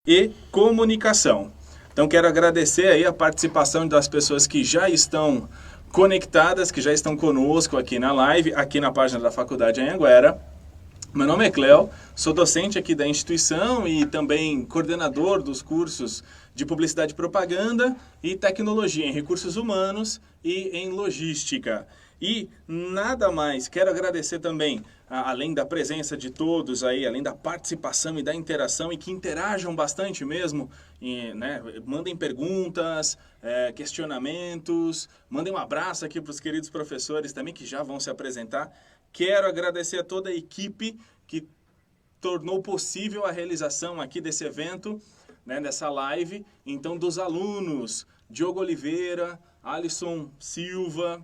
e comunicação. Então quero agradecer aí a participação das pessoas que já estão conectadas, que já estão conosco aqui na live, aqui na página da Faculdade Anhanguera. Meu nome é Cléo, sou docente aqui da instituição e também coordenador dos cursos de Publicidade e Propaganda e Tecnologia em Recursos Humanos e em Logística. E nada mais, quero agradecer também, além da presença de todos aí, além da participação e da interação, e que interajam bastante mesmo, né? Mandem perguntas, questionamentos, mandem um abraço aqui para os queridos professores também, que já vão se apresentar. Quero agradecer a toda a equipe que tornou possível a realização aqui desse evento, né, dessa live. Então, dos alunos, Diogo Oliveira, Alisson Silva,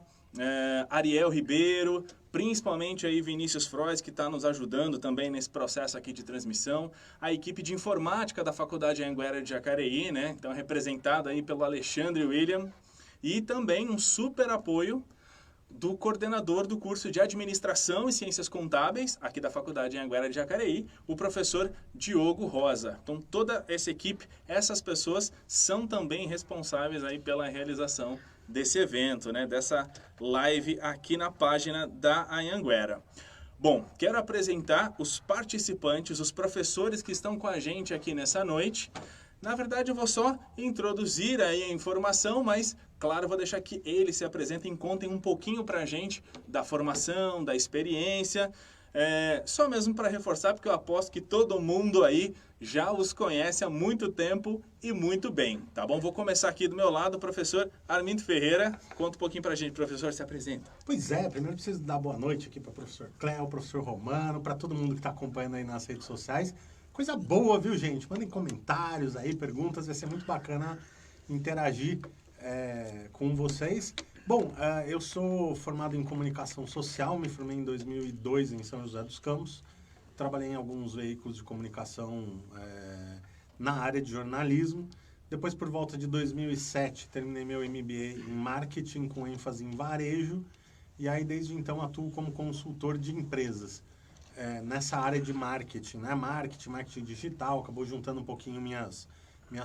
Ariel Ribeiro, principalmente aí Vinícius Frois, que está nos ajudando também nesse processo aqui de transmissão, a equipe de informática da Faculdade Anhanguera de Jacareí, né, então representada aí pelo Alexandre William, e também um super apoio do coordenador do curso de Administração e Ciências Contábeis, aqui da Faculdade Anhanguera de Jacareí, o professor Diogo Rosa. Então, toda essa equipe, essas pessoas são também responsáveis aí pela realização desse evento, né, dessa live aqui na página da Anhanguera. Bom, quero apresentar os participantes, os professores que estão com a gente aqui nessa noite. Na verdade, eu vou só introduzir aí a informação, mas, claro, vou deixar que eles se apresentem e contem um pouquinho para a gente da formação, da experiência, só mesmo para reforçar, porque eu aposto que todo mundo aí já os conhece há muito tempo e muito bem, tá bom? Vou começar aqui do meu lado, o professor Armindo Ferreira. Conta um pouquinho para a gente, professor, se apresenta. Pois é, primeiro preciso dar boa noite aqui para o professor Cléo, professor Romano, para todo mundo que está acompanhando aí nas redes sociais. Coisa boa, viu, gente? Mandem comentários aí, perguntas, vai ser muito bacana interagir com vocês. Bom, eu sou formado em comunicação social, me formei em 2002 em São José dos Campos. Trabalhei em alguns veículos de comunicação na área de jornalismo. Depois, por volta de 2007, terminei meu MBA em marketing com ênfase em varejo. E aí, desde então, atuo como consultor de empresas. Nessa área de marketing, né? Marketing digital, acabou juntando um pouquinho minhas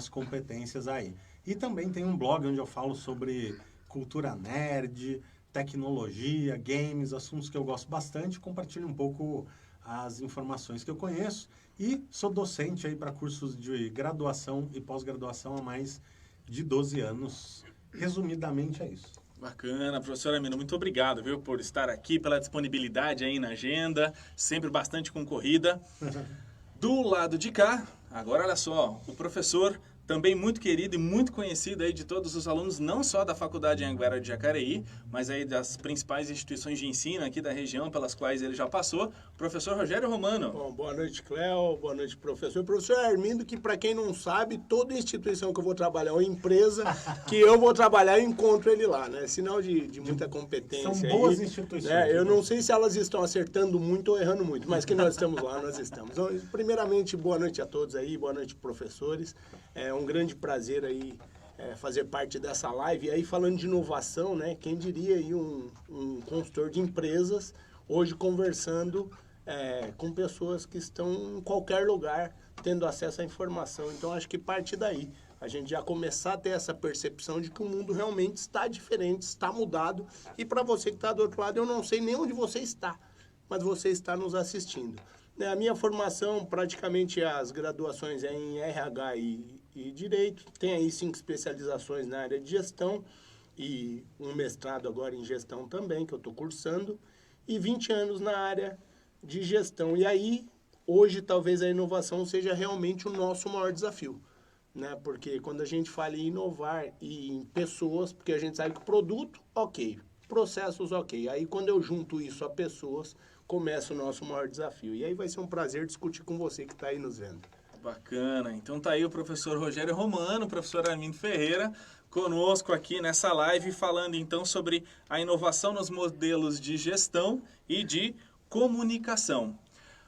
competências aí. E também tem um blog onde eu falo sobre cultura nerd, tecnologia, games, assuntos que eu gosto bastante, compartilho um pouco as informações que eu conheço e sou docente aí para cursos de graduação e pós-graduação há mais de 12 anos. Resumidamente é isso. Bacana, professor Armindo, muito obrigado, viu, por estar aqui, pela disponibilidade aí na agenda, sempre bastante concorrida. Do lado de cá, agora olha só, o professor também muito querido e muito conhecido aí de todos os alunos, não só da Faculdade Anhanguera de Jacareí, mas aí das principais instituições de ensino aqui da região pelas quais ele já passou, o professor Rogério Romano. Bom, boa noite, Cléo, boa noite, professor. Professor Armindo, que para quem não sabe, toda instituição que eu vou trabalhar, ou empresa que eu vou trabalhar, eu encontro ele lá, né? Sinal de muita competência. São boas instituições. Eu não sei se elas estão acertando muito ou errando muito, mas que nós estamos lá, nós estamos. Então, primeiramente, boa noite a todos aí, boa noite, professores. É um grande prazer aí fazer parte dessa live. E aí, falando de inovação, né? Quem diria aí um consultor de empresas hoje conversando com pessoas que estão em qualquer lugar tendo acesso à informação. Então, acho que parte daí a gente já começar a ter essa percepção de que o mundo realmente está diferente, está mudado. E para você que está do outro lado, eu não sei nem onde você está, mas você está nos assistindo. A minha formação, praticamente as graduações é em RH e Direito. Tem aí 5 especializações na área de gestão e um mestrado agora em gestão também, que eu estou cursando. E 20 anos na área de gestão. E aí, hoje, talvez a inovação seja realmente o nosso maior desafio, né? Porque quando a gente fala em inovar e em pessoas, porque a gente sabe que produto, ok, processos, ok. Aí, quando eu junto isso a pessoas, começa o nosso maior desafio. E aí vai ser um prazer discutir com você que está aí nos vendo. Bacana. Então tá aí o professor Rogério Romano, o professor Armindo Ferreira, conosco aqui nessa live, falando então sobre a inovação nos modelos de gestão e de comunicação.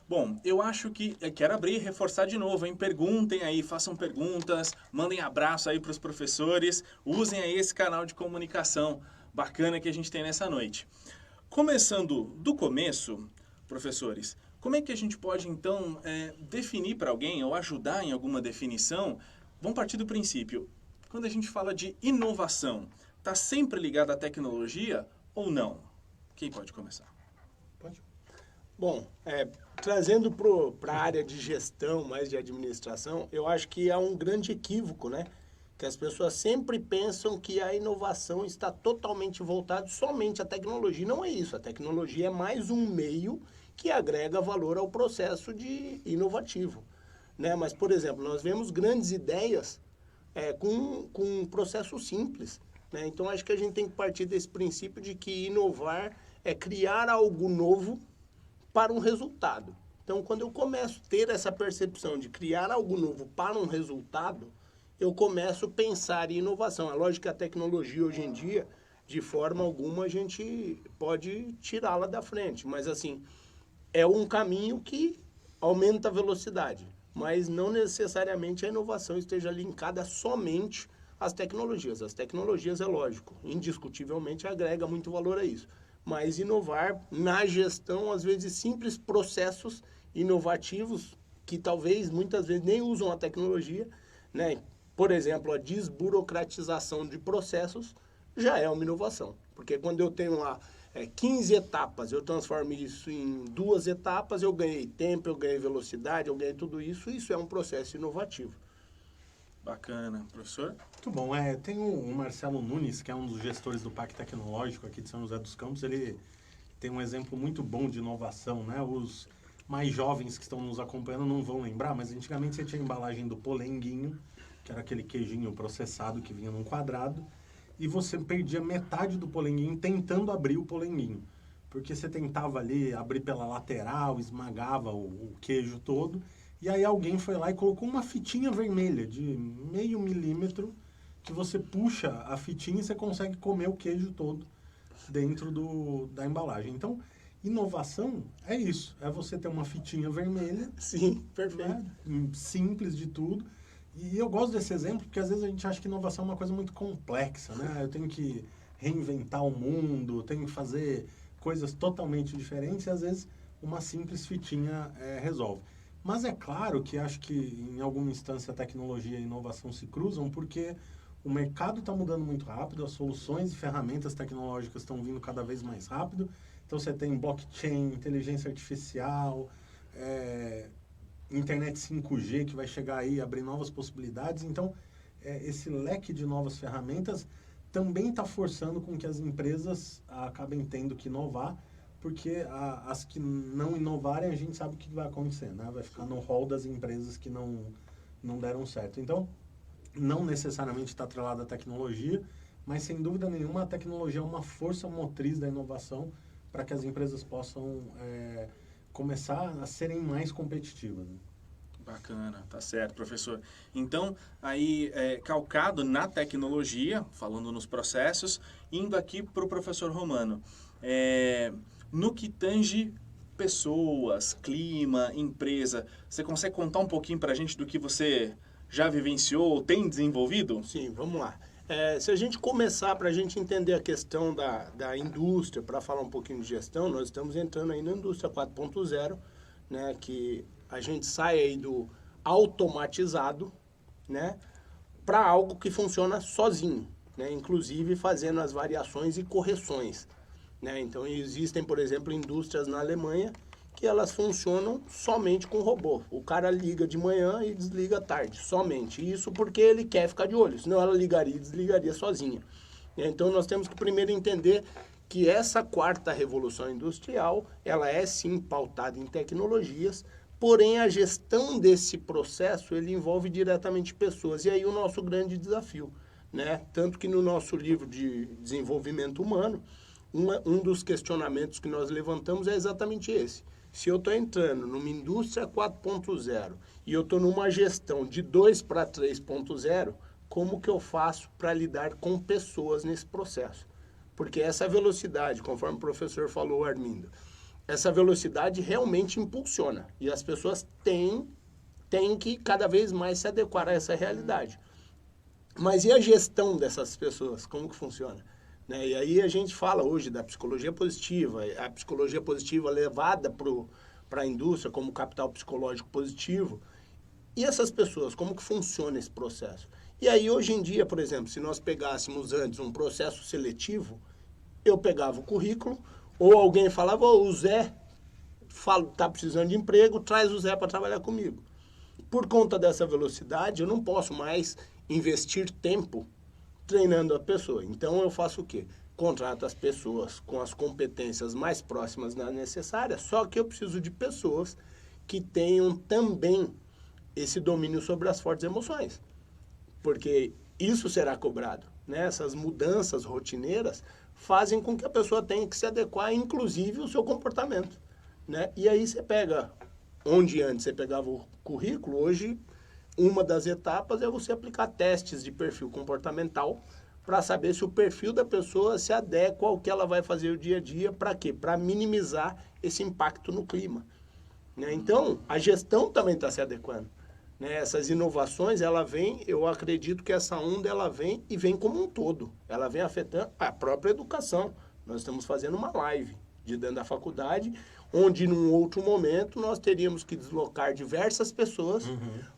Bom, eu acho que quero abrir e reforçar de novo, hein? Perguntem aí, façam perguntas, mandem abraço aí para os professores, usem aí esse canal de comunicação bacana que a gente tem nessa noite. Começando do começo, professores, Como é que a gente pode, então, definir para alguém ou ajudar em alguma definição? Vamos partir do princípio. Quando a gente fala de inovação, está sempre ligado à tecnologia ou não? Quem pode começar? Pode. Bom, trazendo para a área de gestão, mais de administração, eu acho que há um grande equívoco, né? Que as pessoas sempre pensam que a inovação está totalmente voltada somente à tecnologia. Não é isso. A tecnologia é mais um meio que agrega valor ao processo de inovativo, né? Mas, por exemplo, nós vemos grandes ideias com um processo simples, né? Então, acho que a gente tem que partir desse princípio de que inovar é criar algo novo para um resultado. Então, quando eu começo a ter essa percepção de criar algo novo para um resultado, eu começo a pensar em inovação. É lógico que a tecnologia hoje em dia, de forma alguma, a gente pode tirá-la da frente. Mas, assim, é um caminho que aumenta a velocidade. Mas não necessariamente a inovação esteja linkada somente às tecnologias. As tecnologias, é lógico, indiscutivelmente agrega muito valor a isso. Mas inovar na gestão, às vezes, simples processos inovativos que talvez, muitas vezes, nem usam a tecnologia, né? Por exemplo, a desburocratização de processos já é uma inovação. Porque quando eu tenho lá 15 etapas, eu transformo isso em 2 etapas, eu ganhei tempo, eu ganhei velocidade, eu ganhei tudo isso. Isso é um processo inovativo. Bacana. Professor? Muito bom. Tem o Marcelo Nunes, que é um dos gestores do Parque Tecnológico aqui de São José dos Campos. Ele tem um exemplo muito bom de inovação, né? Os mais jovens que estão nos acompanhando não vão lembrar, mas antigamente você tinha a embalagem do polenguinho, que era aquele queijinho processado que vinha num quadrado, e você perdia metade do polenguinho tentando abrir o polenguinho. Porque você tentava ali abrir pela lateral, esmagava o queijo todo, e aí alguém foi lá e colocou uma fitinha vermelha de meio milímetro, que você puxa a fitinha e você consegue comer o queijo todo dentro da embalagem. Então, inovação é isso, é você ter uma fitinha vermelha. Sim, perfeito. Né? Simples de tudo. E eu gosto desse exemplo porque às vezes a gente acha que inovação é uma coisa muito complexa, né? Eu tenho que reinventar o mundo, tenho que fazer coisas totalmente diferentes e às vezes uma simples fitinha resolve. Mas é claro que acho que em alguma instância a tecnologia e a inovação se cruzam porque o mercado está mudando muito rápido, as soluções e ferramentas tecnológicas estão vindo cada vez mais rápido. Então você tem blockchain, inteligência artificial, internet 5G que vai chegar aí, abrir novas possibilidades. Então, esse leque de novas ferramentas também está forçando com que as empresas acabem tendo que inovar, porque as que não inovarem, a gente sabe o que vai acontecer, né? Vai ficar no rol das empresas que não deram certo. Então, não necessariamente está atrelada à tecnologia, mas sem dúvida nenhuma a tecnologia é uma força motriz da inovação para que as empresas possam começar a serem mais competitivas. Né? Bacana, tá certo, professor. Então, aí, calcado na tecnologia, falando nos processos, indo aqui para o professor Romano, no que tange pessoas, clima, empresa, você consegue contar um pouquinho para a gente do que você já vivenciou ou tem desenvolvido? Sim, vamos lá. Se a gente começar para a gente entender a questão da indústria, para falar um pouquinho de gestão, nós estamos entrando aí na indústria 4.0, né, que a gente sai aí do automatizado, né, para algo que funciona sozinho, né, inclusive fazendo as variações e correções, né. Então existem, por exemplo, indústrias na Alemanha que elas funcionam somente com robô. O cara liga de manhã e desliga à tarde, somente. Isso porque ele quer ficar de olho, senão ela ligaria e desligaria sozinha. Então nós temos que primeiro entender que essa quarta revolução industrial, ela é sim pautada em tecnologias, porém a gestão desse processo, ele envolve diretamente pessoas. E aí o nosso grande desafio, né? Tanto que no nosso livro de desenvolvimento humano, um dos questionamentos que nós levantamos é exatamente esse. Se eu estou entrando numa indústria 4.0 e eu estou numa gestão de 2 para 3.0, como que eu faço para lidar com pessoas nesse processo? Porque essa velocidade, conforme o professor falou, Armindo, essa velocidade realmente impulsiona. E as pessoas têm que cada vez mais se adequar a essa realidade. Mas e a gestão dessas pessoas? Como que funciona? Né? E aí a gente fala hoje da psicologia positiva, a psicologia positiva levada para para a indústria, como capital psicológico positivo. E essas pessoas, como que funciona esse processo? E aí, hoje em dia, por exemplo, se nós pegássemos antes um processo seletivo, eu pegava o currículo, ou alguém falava, o Zé está precisando de emprego, traz o Zé para trabalhar comigo. Por conta dessa velocidade, eu não posso mais investir tempo treinando a pessoa. Então, eu faço o quê? Contrato as pessoas com as competências mais próximas das necessárias, só que eu preciso de pessoas que tenham também esse domínio sobre as fortes emoções. Porque isso será cobrado, né? Essas mudanças rotineiras fazem com que a pessoa tenha que se adequar, inclusive, ao seu comportamento, né? E aí você pega, onde antes você pegava o currículo, hoje uma das etapas é você aplicar testes de perfil comportamental para saber se o perfil da pessoa se adequa ao que ela vai fazer o dia a dia. Para quê? Para minimizar esse impacto no clima, né? Então, a gestão também está se adequando, né? Essas inovações, ela vem, eu acredito que essa onda ela vem e vem como um todo. Ela vem afetando a própria educação. Nós estamos fazendo uma live de dentro da faculdade, onde num outro momento nós teríamos que deslocar diversas pessoas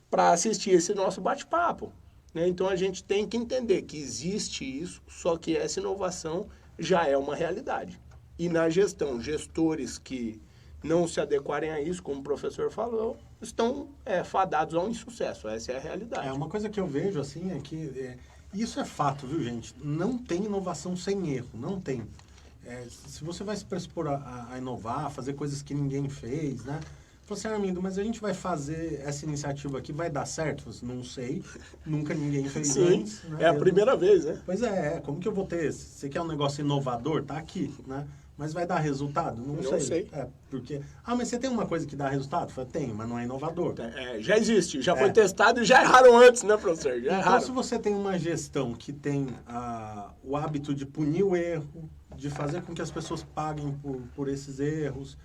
para assistir esse nosso bate-papo, né? Então a gente tem que entender que existe isso, só que essa inovação já é uma realidade. E na gestão, gestores que não se adequarem a isso, como o professor falou, estão fadados ao insucesso. Essa é a realidade. Uma coisa que eu vejo assim é que isso é fato, viu, gente? Não tem inovação sem erro, não tem. Se você vai se predispor a inovar, a fazer coisas que ninguém fez, né? Falei assim, Armindo, mas a gente vai fazer essa iniciativa aqui, vai dar certo? Eu falei, não sei, nunca ninguém fez antes. Né? É a primeira vez, né? Pois como que eu vou ter? Você quer um negócio inovador? Tá aqui, né? Mas vai dar resultado? Não sei. Porque, mas você tem uma coisa que dá resultado? Eu falei, tenho, mas não é inovador. Já existe, já foi testado e já erraram antes, né, professor? Já erraram. Então, se você tem uma gestão que tem o hábito de punir o erro, de fazer com que as pessoas paguem por esses erros,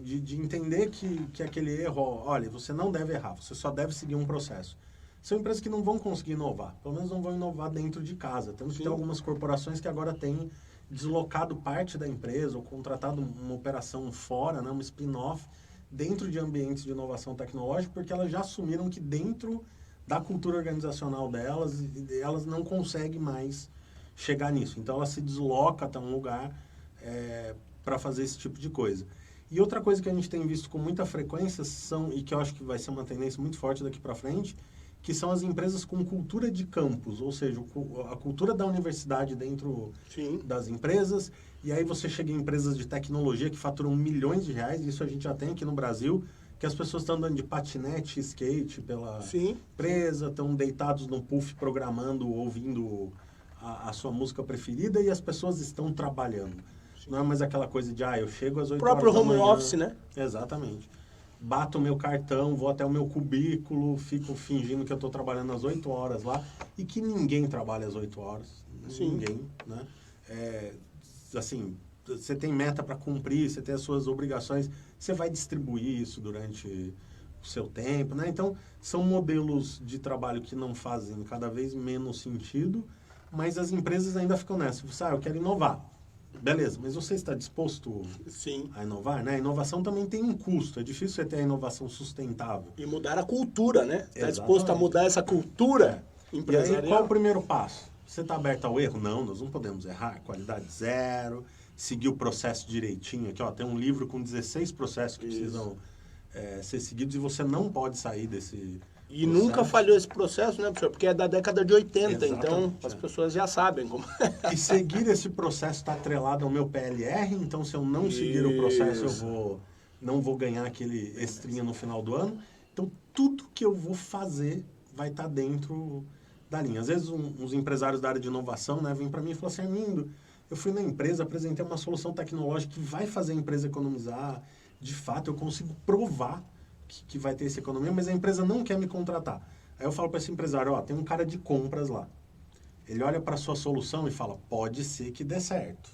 de entender que aquele erro, olha, você não deve errar, você só deve seguir um processo. São empresas que não vão conseguir inovar, pelo menos não vão inovar dentro de casa. Temos que ter algumas corporações que agora têm deslocado parte da empresa ou contratado uma operação fora, né, um spin-off, dentro de ambientes de inovação tecnológica, porque elas já assumiram que dentro da cultura organizacional delas, elas não conseguem mais chegar nisso. Então, ela se desloca até um lugar para fazer esse tipo de coisa. E outra coisa que a gente tem visto com muita frequência e que eu acho que vai ser uma tendência muito forte daqui para frente, que são as empresas com cultura de campus, ou seja, a cultura da universidade dentro das empresas. E aí você chega em empresas de tecnologia que faturam milhões de reais, isso a gente já tem aqui no Brasil, que as pessoas estão andando de patinete, skate pela empresa, estão deitados no puff programando, ouvindo a sua música preferida, e as pessoas estão trabalhando. Não é mais aquela coisa de, eu chego às 8 horas da manhã. O próprio home office, né? Exatamente. Bato o meu cartão, vou até o meu cubículo, fico fingindo que eu estou trabalhando às 8 horas lá, e que ninguém trabalha às 8 horas. Ninguém, né? Assim, você tem meta para cumprir, você tem as suas obrigações, você vai distribuir isso durante o seu tempo, né? Então, são modelos de trabalho que não fazem cada vez menos sentido, mas as empresas ainda ficam nessa. Você, eu quero inovar. Beleza, mas você está disposto a inovar, né? A inovação também tem um custo. É difícil você ter a inovação sustentável. E mudar a cultura, né? Está disposto a mudar essa cultura empresarial. E aí, qual é o primeiro passo? Você está aberto ao erro? Não, nós não podemos errar. Qualidade zero. Seguir o processo direitinho. Aqui, tem um livro com 16 processos que precisam ser seguidos e você não pode sair desse... E nunca falhou esse processo, né, professor? Porque é da década de 80, então as pessoas já sabem como... E seguir esse processo está atrelado ao meu PLR, então se eu não seguir o processo, eu não vou ganhar aquele extrinha no final do ano. Então, tudo que eu vou fazer vai estar dentro da linha. Às vezes, uns empresários da área de inovação, né, vêm para mim e falam assim, Armindo, eu fui na empresa, apresentei uma solução tecnológica que vai fazer a empresa economizar. De fato, eu consigo provar que vai ter essa economia, mas a empresa não quer me contratar. Aí eu falo para esse empresário, tem um cara de compras lá. Ele olha para a sua solução e fala, pode ser que dê certo.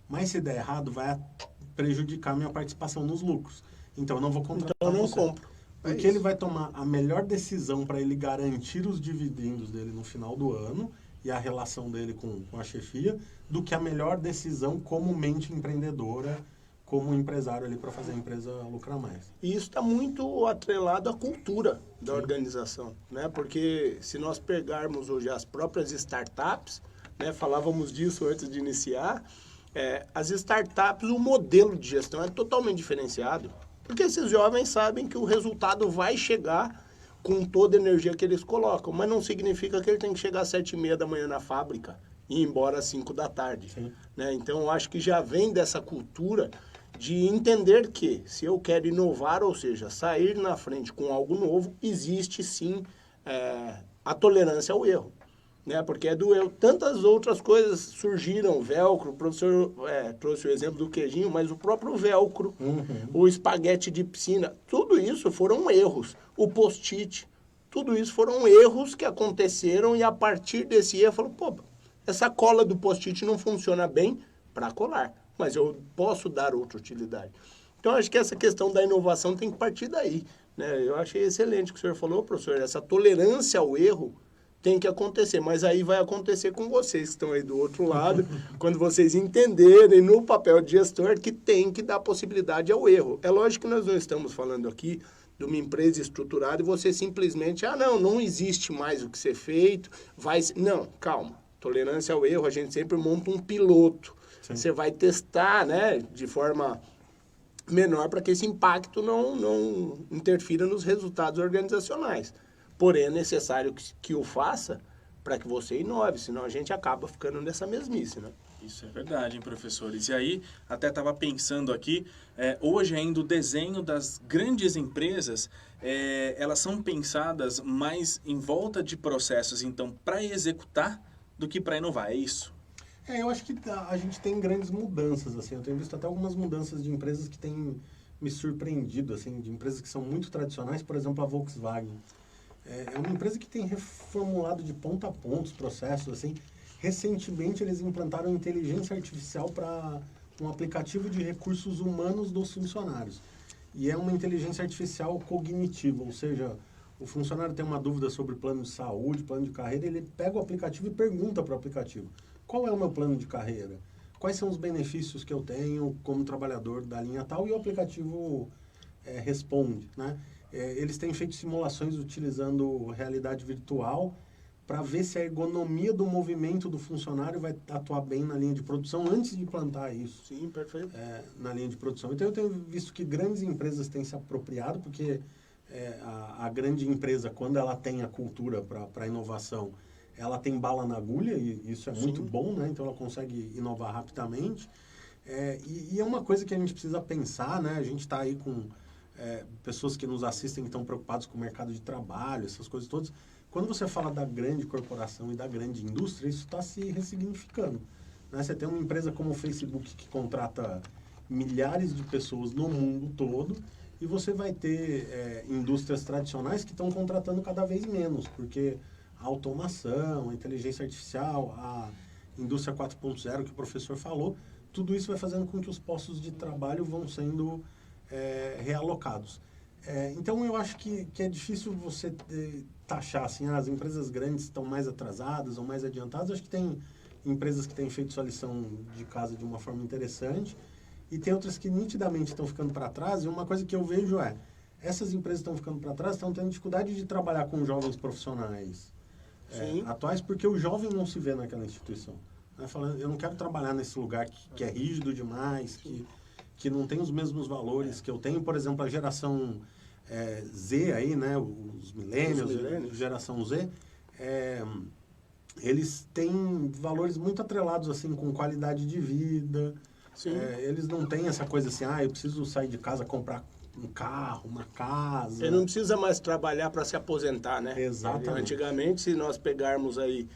Mas se der errado, vai prejudicar minha participação nos lucros. Então eu não vou contratar Então eu não você. compro. Porque ele vai tomar a melhor decisão para ele garantir os dividendos dele no final do ano e a relação dele com a chefia, do que a melhor decisão como mente empreendedora como empresário ali para fazer a empresa lucrar mais. E isso está muito atrelado à cultura da organização, né? Porque se nós pegarmos hoje as próprias startups, né? Falávamos disso antes de iniciar, as startups, o modelo de gestão é totalmente diferenciado, porque esses jovens sabem que o resultado vai chegar com toda a energia que eles colocam, mas não significa que ele tem que chegar às 7h30 da manhã na fábrica e ir embora às 5 da tarde. Né? Então, eu acho que já vem dessa cultura de entender que, se eu quero inovar, ou seja, sair na frente com algo novo, existe sim a tolerância ao erro. Né? Porque é do erro. Tantas outras coisas surgiram, velcro, o professor trouxe o exemplo do queijinho, mas o próprio velcro, o espaguete de piscina, tudo isso foram erros. O post-it, tudo isso foram erros que aconteceram e a partir desse erro, falou, pô, essa cola do post-it não funciona bem para colar, mas eu posso dar outra utilidade. Então, acho que essa questão da inovação tem que partir daí. Né? Eu achei excelente o que o senhor falou, professor, essa tolerância ao erro tem que acontecer, mas aí vai acontecer com vocês que estão aí do outro lado, quando vocês entenderem no papel de gestor que tem que dar possibilidade ao erro. É lógico que nós não estamos falando aqui de uma empresa estruturada e você simplesmente, não existe mais o que ser feito, não, calma. Tolerância ao erro, a gente sempre monta um piloto. Sim. Você vai testar, né, de forma menor para que esse impacto não interfira nos resultados organizacionais. Porém, é necessário que o faça para que você inove, senão a gente acaba ficando nessa mesmice, né? Isso é verdade, hein, professores? E aí, até estava pensando aqui, hoje ainda o desenho das grandes empresas, elas são pensadas mais em volta de processos, então, para executar do que para inovar, é isso? Eu acho que a gente tem grandes mudanças, assim, eu tenho visto até algumas mudanças de empresas que têm me surpreendido, assim, de empresas que são muito tradicionais, por exemplo, a Volkswagen. É uma empresa que tem reformulado de ponta a ponta os processos, assim. Recentemente, eles implantaram inteligência artificial para um aplicativo de recursos humanos dos funcionários. E é uma inteligência artificial cognitiva, ou seja, o funcionário tem uma dúvida sobre plano de saúde, plano de carreira, ele pega o aplicativo e pergunta para o aplicativo: qual é o meu plano de carreira? Quais são os benefícios que eu tenho como trabalhador da linha tal? E o aplicativo responde, né? Eles têm feito simulações utilizando realidade virtual para ver se a ergonomia do movimento do funcionário vai atuar bem na linha de produção antes de implantar isso. Sim, perfeito. Na linha de produção. Então, eu tenho visto que grandes empresas têm se apropriado, porque a grande empresa, quando ela tem a cultura para a inovação, ela tem bala na agulha, e isso é muito bom, né? Então, ela consegue inovar rapidamente. E é uma coisa que a gente precisa pensar, né? A gente está aí com pessoas que nos assistem que estão preocupados com o mercado de trabalho, essas coisas todas. Quando você fala da grande corporação e da grande indústria, isso está se ressignificando. Né? Você tem uma empresa como o Facebook que contrata milhares de pessoas no mundo todo, e você vai ter indústrias tradicionais que estão contratando cada vez menos, porque a automação, a inteligência artificial, a indústria 4.0 que o professor falou, tudo isso vai fazendo com que os postos de trabalho vão sendo realocados. Então, eu acho que é difícil você taxar assim, as empresas grandes estão mais atrasadas ou mais adiantadas. Acho que tem empresas que têm feito sua lição de casa de uma forma interessante e tem outras que nitidamente estão ficando para trás. E uma coisa que eu vejo essas empresas que estão ficando para trás estão tendo dificuldade de trabalhar com jovens profissionais atuais, porque o jovem não se vê naquela instituição. Né? Falando, eu não quero trabalhar nesse lugar que é rígido demais, que não tem os mesmos valores que eu tenho. Por exemplo, a geração Z aí, né, os millennials, a geração Z, eles têm valores muito atrelados assim com qualidade de vida. Eles não têm essa coisa assim, eu preciso sair de casa, comprar um carro, uma casa. Ele não precisa mais trabalhar para se aposentar, né? Exatamente. Antigamente, se nós pegarmos aí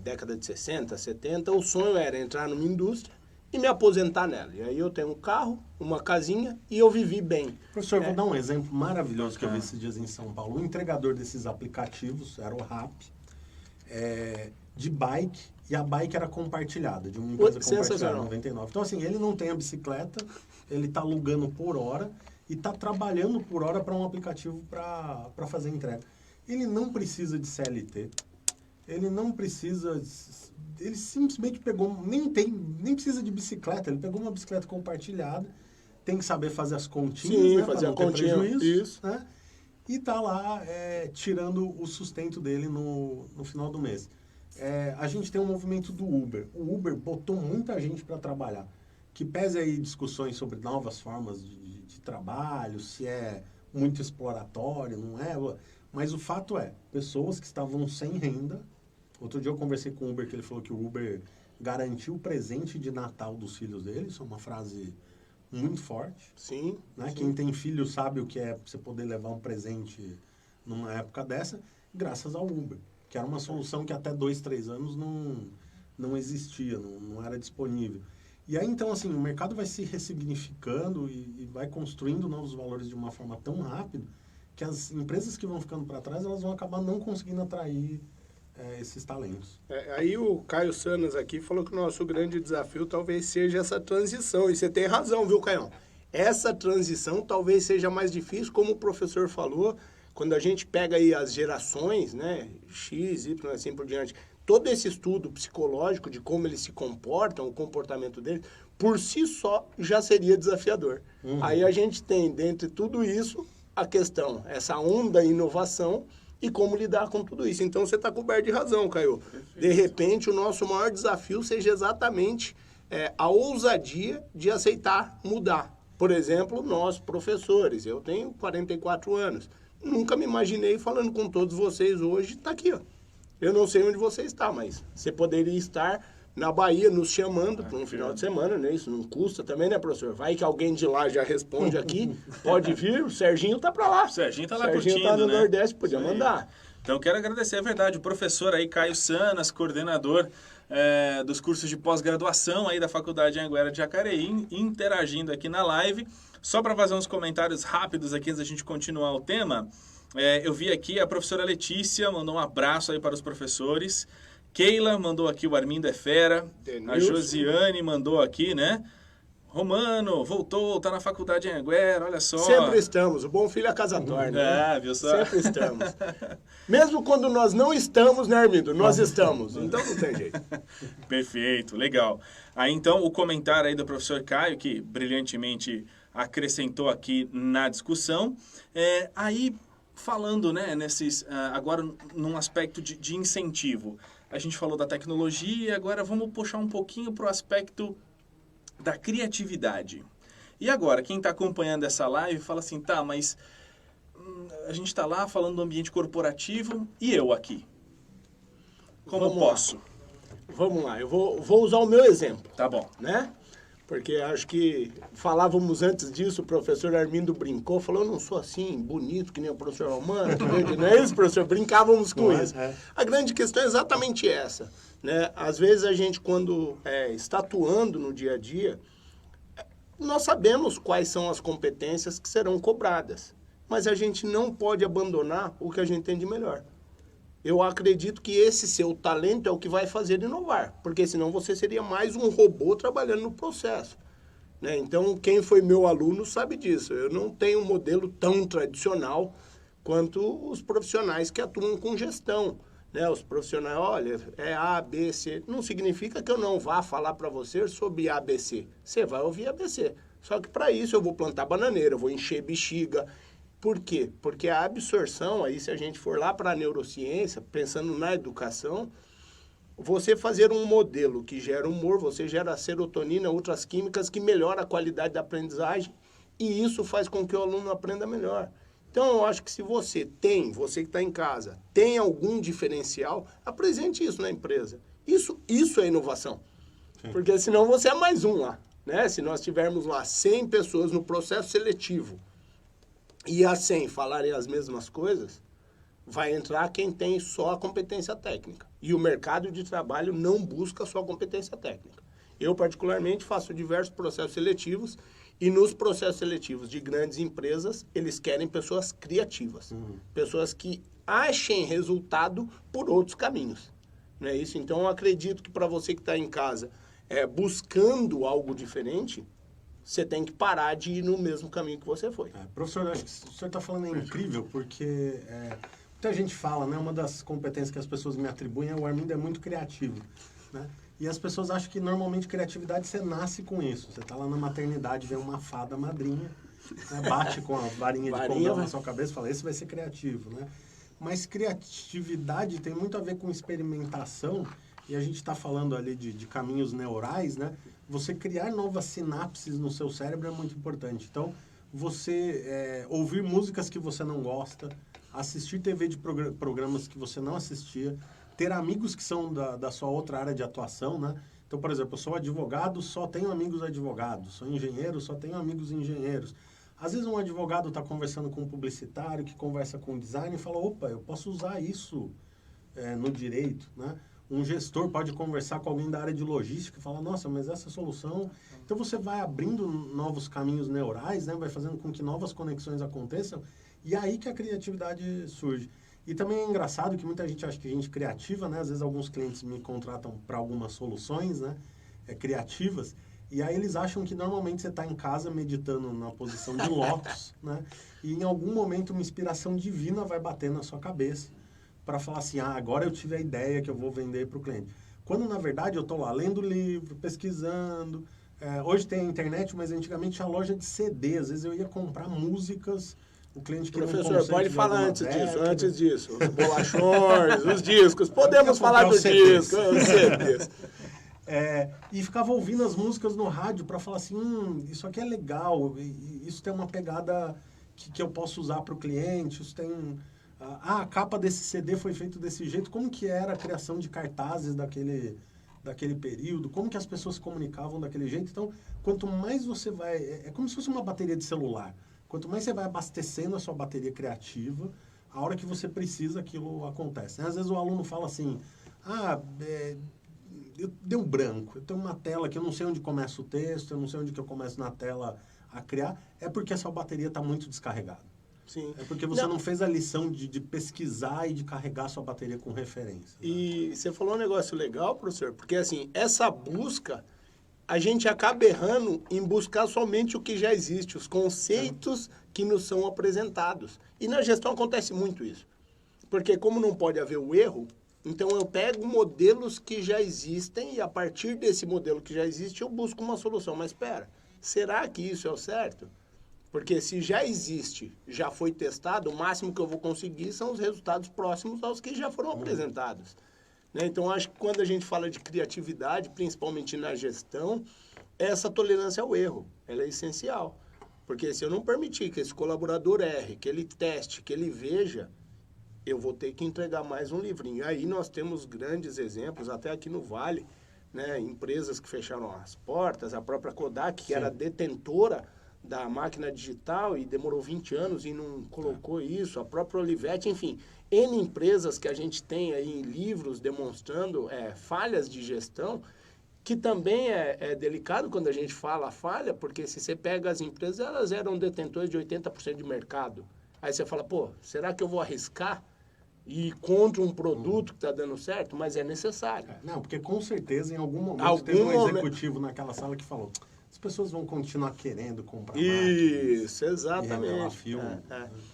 década de 60, 70, o sonho era entrar numa indústria e me aposentar nela. E aí eu tenho um carro, uma casinha e eu vivi bem. Professor, vou dar um exemplo maravilhoso que eu vi esses dias em São Paulo. O entregador desses aplicativos era o Rappi, de bike, e a bike era compartilhada, de uma empresa compartilhada, 99. Então, assim, ele não tem a bicicleta, ele está alugando por hora e está trabalhando por hora para um aplicativo para fazer entrega. Ele não precisa de CLT, ele não precisa... Ele simplesmente pegou, nem precisa de bicicleta, ele pegou uma bicicleta compartilhada tem que saber fazer as continhas, Sim, né, fazer a não ter continha, prejuízo, isso. né? E tá lá tirando o sustento dele no final do mês. A gente tem um movimento do Uber. O Uber botou muita gente para trabalhar. Que pese aí discussões sobre novas formas de trabalho, se é muito exploratório, não é? Mas o fato é, pessoas que estavam sem renda. Outro dia eu conversei com o Uber, que ele falou que o Uber garantiu o presente de Natal dos filhos dele. Isso é uma frase muito forte. Sim, Né? sim. Quem tem filho sabe o que é você poder levar um presente numa época dessa, graças ao Uber. Que era uma solução que até 2, 3 anos não existia, não era disponível. E aí, então, assim, o mercado vai se ressignificando e vai construindo novos valores de uma forma tão rápida que as empresas que vão ficando para trás, elas vão acabar não conseguindo atrair esses talentos. Aí o Caio Sanas aqui falou que o nosso grande desafio talvez seja essa transição. E você tem razão, viu, Caião? Essa transição talvez seja mais difícil, como o professor falou, quando a gente pega aí as gerações, né, X, Y, assim por diante, todo esse estudo psicológico de como eles se comportam, o comportamento deles, por si só já seria desafiador. Aí a gente tem, dentre tudo isso, a questão, essa onda inovação e como lidar com tudo isso. Então você está coberto de razão, Caio. De repente, o nosso maior desafio seja exatamente a ousadia de aceitar mudar. Por exemplo, nós, professores, eu tenho 44 anos. Nunca me imaginei falando com todos vocês hoje, está aqui, ó. Eu não sei onde você está, mas você poderia estar na Bahia nos chamando para um final de semana, né? Isso não custa também, né, professor? Vai que alguém de lá já responde aqui, pode vir, o Serginho tá para lá. O Serginho tá lá Serginho curtindo, tá no né? Nordeste, podia Isso aí. mandar. Então, quero agradecer, é verdade, o professor aí, Caio Sanas, coordenador dos cursos de pós-graduação aí da Faculdade Anhanguera de Jacareí, interagindo aqui na live. Só para fazer uns comentários rápidos aqui antes da gente continuar o tema, eu vi aqui a professora Letícia mandou um abraço aí para os professores. Keila mandou aqui o Armindo é fera. Denilson. A Josiane mandou aqui, né? Romano, voltou, tá na Faculdade Anhanguera, olha só. Sempre estamos, o bom filho a casa torna. Né? Viu só? Sempre estamos. Mesmo quando nós não estamos, né, Armindo? Nós estamos, então não tem jeito. Perfeito, legal. Aí então o comentário aí do professor Caio, que brilhantemente acrescentou aqui na discussão. Aí falando, né, agora num aspecto de incentivo. A gente falou da tecnologia, agora vamos puxar um pouquinho para o aspecto da criatividade. E agora, quem está acompanhando essa live fala assim, tá, mas a gente está lá falando do ambiente corporativo e eu aqui? Como Vamos posso? lá. Vamos lá, eu vou usar o meu exemplo. Tá bom. Né? Porque acho que falávamos antes disso, o professor Armindo brincou, falou, eu não sou assim, bonito, que nem o professor Romano, que verde, não é isso, professor? Brincávamos com isso. A grande questão é exatamente essa. Né? Às vezes a gente, quando está atuando no dia a dia, nós sabemos quais são as competências que serão cobradas, mas a gente não pode abandonar o que a gente tem de melhor. Eu acredito que esse seu talento é o que vai fazer inovar, porque senão você seria mais um robô trabalhando no processo. Né? Então, quem foi meu aluno sabe disso. Eu não tenho um modelo tão tradicional quanto os profissionais que atuam com gestão. Né? Os profissionais, olha, é A, B, C. Não significa que eu não vá falar para você sobre A, B, C. Você vai ouvir A, B, C. Só que para isso eu vou plantar bananeira, eu vou encher bexiga. Por quê? Porque a absorção, aí se a gente for lá para a neurociência, pensando na educação, você fazer um modelo que gera humor, você gera serotonina, outras químicas que melhora a qualidade da aprendizagem e isso faz com que o aluno aprenda melhor. Então, eu acho que se você que está em casa, tem algum diferencial, apresente isso na empresa. Isso é inovação. Sim. Porque senão você é mais um lá. Né? Se nós tivermos lá 100 pessoas no processo seletivo, e a 100 falarem as mesmas coisas, vai entrar quem tem só a competência técnica. E o mercado de trabalho não busca só a competência técnica. Eu, particularmente, faço diversos processos seletivos e nos processos seletivos de grandes empresas, eles querem pessoas criativas. Pessoas que achem resultado por outros caminhos. Não é isso? Então, eu acredito que para você que está em casa buscando algo diferente, você tem que parar de ir no mesmo caminho que você foi. Professor, eu acho que o senhor está falando é incrível, porque muita gente fala, né? Uma das competências que as pessoas me atribuem é o Armindo é muito criativo. né? E as pessoas acham que normalmente criatividade você nasce com isso. Você tá lá na maternidade, vê uma fada madrinha, né? Bate com a varinha de condão na sua cabeça e fala, esse vai ser criativo, né? Mas criatividade tem muito a ver com experimentação, e a gente está falando ali de caminhos neurais, né? Você criar novas sinapses no seu cérebro é muito importante. Então, você ouvir músicas que você não gosta, assistir TV de programas que você não assistia, ter amigos que são da sua outra área de atuação, né? Então, por exemplo, eu sou advogado, só tenho amigos advogados. Sou engenheiro, só tenho amigos engenheiros. Às vezes um advogado está conversando com um publicitário, que conversa com um designer e fala, opa, eu posso usar isso no direito, né? Um gestor pode conversar com alguém da área de logística e falar, nossa, mas essa solução... Então você vai abrindo novos caminhos neurais, né? Vai fazendo com que novas conexões aconteçam, e é aí que a criatividade surge. E também é engraçado que muita gente acha que a gente é criativa, né? Às vezes alguns clientes me contratam para algumas soluções, né? Criativas, e aí eles acham que normalmente você está em casa meditando na posição de lótus, né? E em algum momento uma inspiração divina vai bater na sua cabeça para falar assim, agora eu tive a ideia que eu vou vender para o cliente. Quando, na verdade, eu estou lá lendo livro, pesquisando. Hoje tem a internet, mas antigamente tinha loja de CD. Às vezes eu ia comprar músicas, o cliente queria Professor, pode falar antes disso. Os bolachões, os discos. Podemos falar dos discos, os CDs. E ficava ouvindo as músicas no rádio para falar assim, isso aqui é legal, isso tem uma pegada que eu posso usar para o cliente, isso tem... a capa desse CD foi feita desse jeito, como que era a criação de cartazes daquele período, como que as pessoas se comunicavam daquele jeito. Então, quanto mais você vai... É como se fosse uma bateria de celular. Quanto mais você vai abastecendo a sua bateria criativa, a hora que você precisa, aquilo acontece. Às vezes o aluno fala assim, deu branco, eu tenho uma tela que eu não sei onde começa o texto, eu não sei onde que eu começo na tela a criar, é porque a sua bateria está muito descarregada. Sim. É porque você não fez a lição de pesquisar e de carregar sua bateria com referência. E você falou um negócio legal, professor, porque assim, essa busca, a gente acaba errando em buscar somente o que já existe, os conceitos que nos são apresentados. E na gestão acontece muito isso. Porque como não pode haver o erro, então eu pego modelos que já existem e a partir desse modelo que já existe eu busco uma solução. Mas espera, será que isso é o certo? Porque se já existe, já foi testado, o máximo que eu vou conseguir são os resultados próximos aos que já foram apresentados. Né? Então, acho que quando a gente fala de criatividade, principalmente na gestão, essa tolerância ao erro, ela é essencial. Porque se eu não permitir que esse colaborador erre, que ele teste, que ele veja, eu vou ter que entregar mais um livrinho. Aí nós temos grandes exemplos, até aqui no Vale, né? Empresas que fecharam as portas, a própria Kodak, que era detentora da máquina digital e demorou 20 anos e não colocou isso, a própria Olivetti, enfim, N empresas que a gente tem aí em livros demonstrando falhas de gestão, que também é delicado quando a gente fala falha, porque se você pega as empresas, elas eram detentores de 80% de mercado. Aí você fala, pô, será que eu vou arriscar e ir contra um produto que está dando certo? Mas é necessário. Não, porque com certeza em algum momento teve um executivo naquela sala que falou... As pessoas vão continuar querendo comprar isso, exatamente. Filme.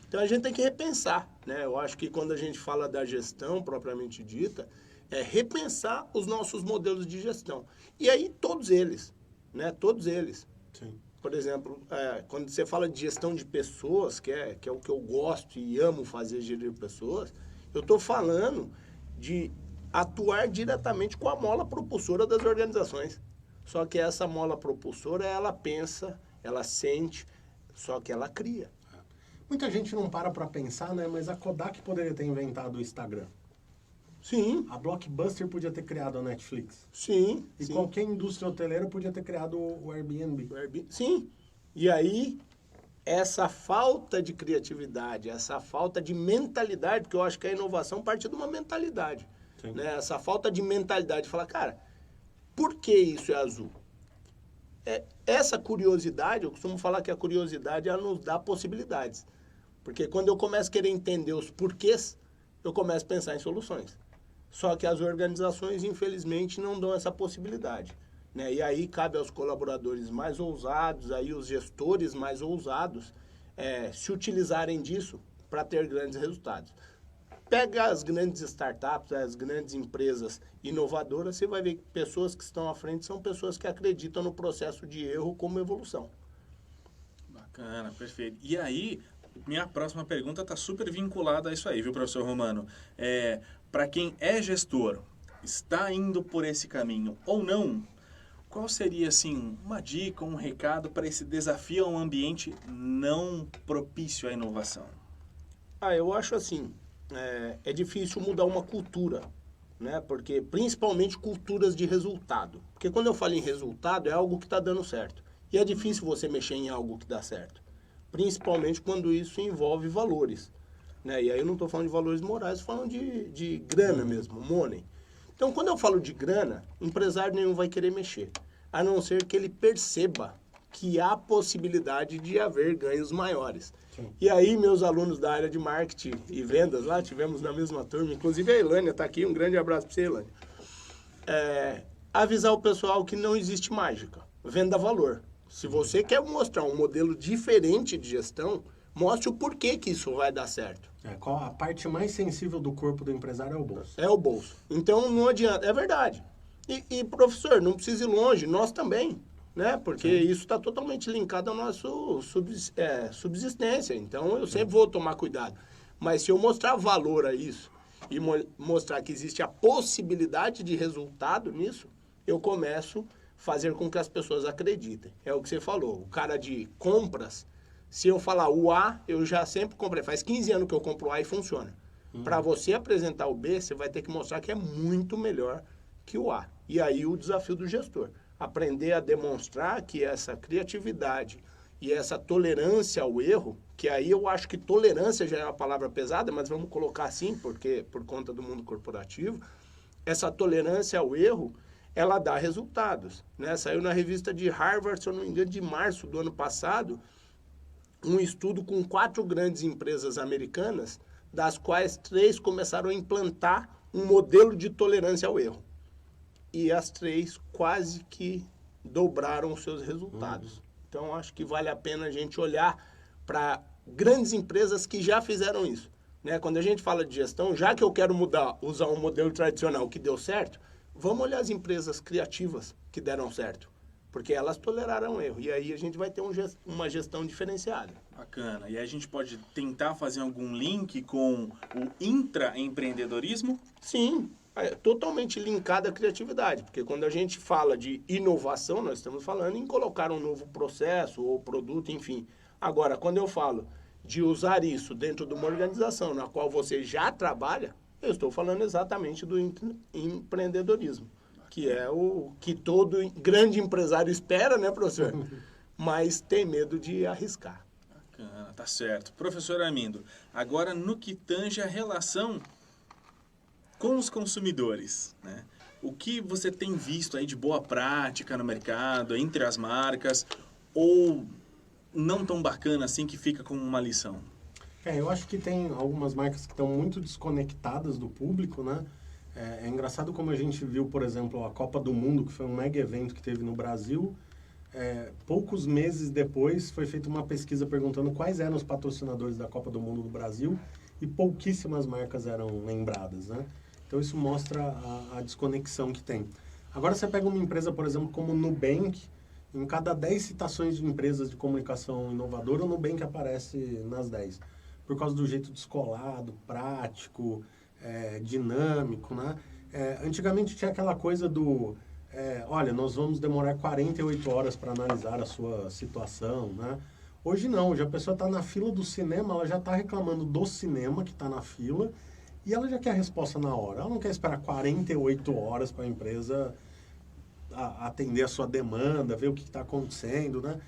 Então a gente tem que repensar, né? Eu acho que quando a gente fala da gestão propriamente dita, é repensar os nossos modelos de gestão. E aí todos eles, né? Todos eles. Sim. Por exemplo, quando você fala de gestão de pessoas, que é o que eu gosto e amo fazer, gerir pessoas, eu estou falando de atuar diretamente com a mola propulsora das organizações. Só que essa mola propulsora, ela pensa, ela sente, só que ela cria. Muita gente não para pensar, né? Mas a Kodak poderia ter inventado o Instagram. Sim. A Blockbuster podia ter criado a Netflix. Sim. E qualquer indústria hoteleira podia ter criado o Airbnb. Sim. E aí, essa falta de criatividade, essa falta de mentalidade, porque eu acho que a inovação parte de uma mentalidade. Né? Essa falta de mentalidade, falar, cara... Por que isso é azul? Essa curiosidade, eu costumo falar que a curiosidade ela nos dá possibilidades. Porque quando eu começo a querer entender os porquês, eu começo a pensar em soluções. Só que as organizações, infelizmente, não dão essa possibilidade. Né? E aí cabe aos colaboradores mais ousados, aí os gestores mais ousados, se utilizarem disso para ter grandes resultados. pega as grandes startups, as grandes empresas inovadoras, você vai ver que pessoas que estão à frente são pessoas que acreditam no processo de erro como evolução. Bacana, perfeito. E aí, minha próxima pergunta está super vinculada a isso aí, viu, professor Romano? Para quem é gestor, está indo por esse caminho ou não, qual seria, assim, uma dica, um recado para esse desafio a um ambiente não propício à inovação? Eu acho assim, é difícil mudar uma cultura, né? Porque principalmente culturas de resultado. Porque quando eu falo em resultado, é algo que está dando certo. E é difícil você mexer em algo que dá certo. Principalmente quando isso envolve valores, né? E aí eu não estou falando de valores morais, estou falando de grana mesmo, money. Então, quando eu falo de grana, empresário nenhum vai querer mexer. A não ser que ele perceba que há possibilidade de haver ganhos maiores. Sim. E aí, meus alunos da área de marketing e vendas lá, tivemos na mesma turma, inclusive a Elânia está aqui, um grande abraço para você, Elânia. Avisar o pessoal que não existe mágica, venda valor. Se você quer mostrar um modelo diferente de gestão, mostre o porquê que isso vai dar certo. Qual a parte mais sensível do corpo do empresário é o bolso. É o bolso. Então, não adianta, é verdade. E professor, não precisa ir longe, nós também. Né? Porque isso está totalmente linkado ao nosso subsistência. Então, eu sempre vou tomar cuidado. Mas se eu mostrar valor a isso e mostrar que existe a possibilidade de resultado nisso, eu começo a fazer com que as pessoas acreditem. É o que você falou. O cara de compras, se eu falar o A, eu já sempre comprei. Faz 15 anos que eu compro o A e funciona. Para você apresentar o B, você vai ter que mostrar que é muito melhor que o A. E aí o desafio do gestor. Aprender a demonstrar que essa criatividade e essa tolerância ao erro, que aí eu acho que tolerância já é uma palavra pesada, mas vamos colocar assim, porque por conta do mundo corporativo, essa tolerância ao erro, ela dá resultados. Né? Saiu na revista de Harvard, se eu não me engano, de março do ano passado, um estudo com 4 grandes empresas americanas, das quais 3 começaram a implantar um modelo de tolerância ao erro. E as 3 quase que dobraram os seus resultados. Então, acho que vale a pena a gente olhar para grandes empresas que já fizeram isso. Né? Quando a gente fala de gestão, já que eu quero usar um modelo tradicional que deu certo, vamos olhar as empresas criativas que deram certo. Porque elas toleraram erro. E aí a gente vai ter uma gestão diferenciada. Bacana. E aí a gente pode tentar fazer algum link com o intraempreendedorismo? Sim. É totalmente linkado à criatividade, porque quando a gente fala de inovação, nós estamos falando em colocar um novo processo ou produto, enfim. Agora, quando eu falo de usar isso dentro de uma organização na qual você já trabalha, eu estou falando exatamente do empreendedorismo, que é o que todo grande empresário espera, né, professor? Mas tem medo de arriscar. Bacana, tá certo. Professor Armindo, agora no que tange a relação com os consumidores, né? O que você tem visto aí de boa prática no mercado, entre as marcas, ou não tão bacana assim que fica como uma lição? Eu acho que tem algumas marcas que estão muito desconectadas do público, né? É engraçado como a gente viu, por exemplo, a Copa do Mundo, que foi um mega evento que teve no Brasil. Poucos meses depois foi feita uma pesquisa perguntando quais eram os patrocinadores da Copa do Mundo do Brasil e pouquíssimas marcas eram lembradas, né? Então, isso mostra a desconexão que tem. Agora, você pega uma empresa, por exemplo, como o Nubank, em cada 10 citações de empresas de comunicação inovadora, o Nubank aparece nas 10. Por causa do jeito descolado, prático, dinâmico, né? Antigamente tinha aquela coisa do... olha, nós vamos demorar 48 horas para analisar a sua situação, né? Hoje não, hoje a pessoa está na fila do cinema, ela já está reclamando do cinema que está na fila, e ela já quer a resposta na hora. Ela não quer esperar 48 horas para a empresa atender a sua demanda, ver o que está acontecendo, né?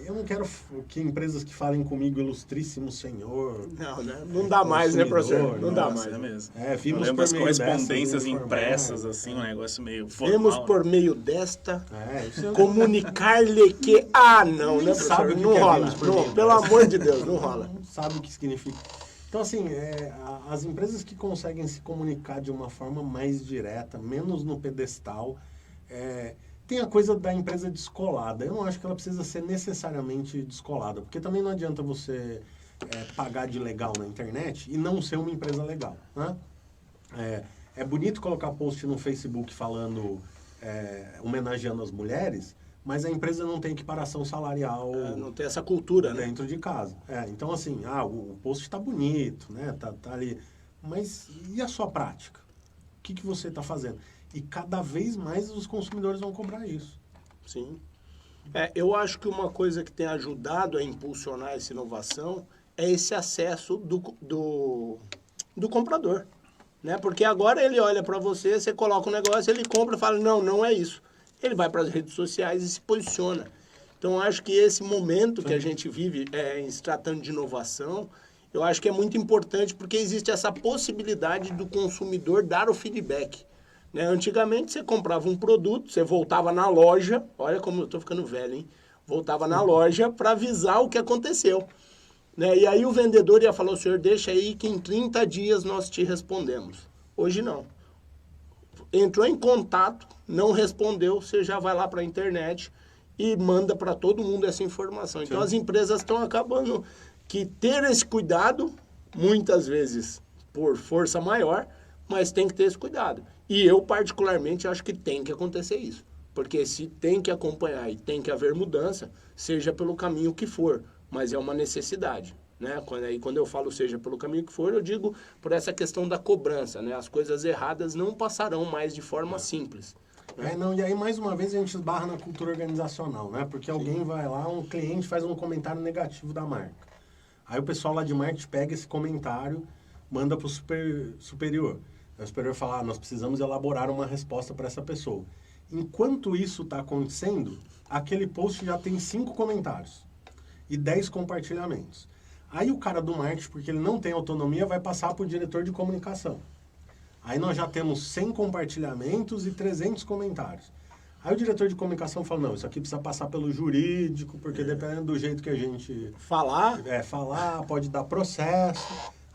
Eu não quero que empresas que falem comigo, ilustríssimo senhor... Não, né? Não dá mais, né, professor? Não dá mais. É mesmo. Vimos lembro por as meio correspondências dessa, impressas, assim, um negócio meio formal. Vemos por meio desta isso comunicar-lhe que... não, né, professor? Sabe o que não é rola. vimos por Não, meio pelo desta. amor de Deus, não rola. Não sabe o que significa. Então, assim, as empresas que conseguem se comunicar de uma forma mais direta, menos no pedestal, tem a coisa da empresa descolada. Eu não acho que ela precisa ser necessariamente descolada, porque também não adianta você pagar de legal na internet e não ser uma empresa legal, né? É bonito colocar post no Facebook falando, homenageando as mulheres, mas a empresa não tem equiparação salarial. Não tem essa cultura, né? Dentro de casa. Então, assim, o post está bonito, né? Tá ali. Mas e a sua prática? O que você está fazendo? E cada vez mais os consumidores vão cobrar isso. Sim. Eu acho que uma coisa que tem ajudado a impulsionar essa inovação é esse acesso do comprador. Né? Porque agora ele olha para você, você coloca um negócio, ele compra e fala, não é isso. Ele vai para as redes sociais e se posiciona. Então, eu acho que esse momento que a gente vive se tratando de inovação, eu acho que é muito importante porque existe essa possibilidade do consumidor dar o feedback. Né? Antigamente, você comprava um produto, você voltava na loja, olha como eu estou ficando velho, hein? Voltava na loja para avisar o que aconteceu. Né? E aí o vendedor ia falar, o senhor deixa aí que em 30 dias nós te respondemos. Hoje não. Entrou em contato, não respondeu, você já vai lá para a internet e manda para todo mundo essa informação. Então, as empresas estão acabando que ter esse cuidado, muitas vezes por força maior, mas tem que ter esse cuidado. E eu, particularmente, acho que tem que acontecer isso. Porque se tem que acompanhar e tem que haver mudança, seja pelo caminho que for, mas é uma necessidade. Né? Quando eu falo seja pelo caminho que for, eu digo por essa questão da cobrança. Né? As coisas erradas não passarão mais de forma simples. E aí, mais uma vez, a gente esbarra na cultura organizacional, né? Porque alguém vai lá, um cliente faz um comentário negativo da marca. Aí o pessoal lá de marketing pega esse comentário, manda para o superior. Aí o superior fala, nós precisamos elaborar uma resposta para essa pessoa. Enquanto isso está acontecendo, aquele post já tem 5 comentários e 10 compartilhamentos. Aí o cara do marketing, porque ele não tem autonomia, vai passar para o diretor de comunicação. Aí nós já temos 100 compartilhamentos e 300 comentários. Aí o diretor de comunicação fala, não, isso aqui precisa passar pelo jurídico, porque dependendo do jeito que a gente... Falar, pode dar processo.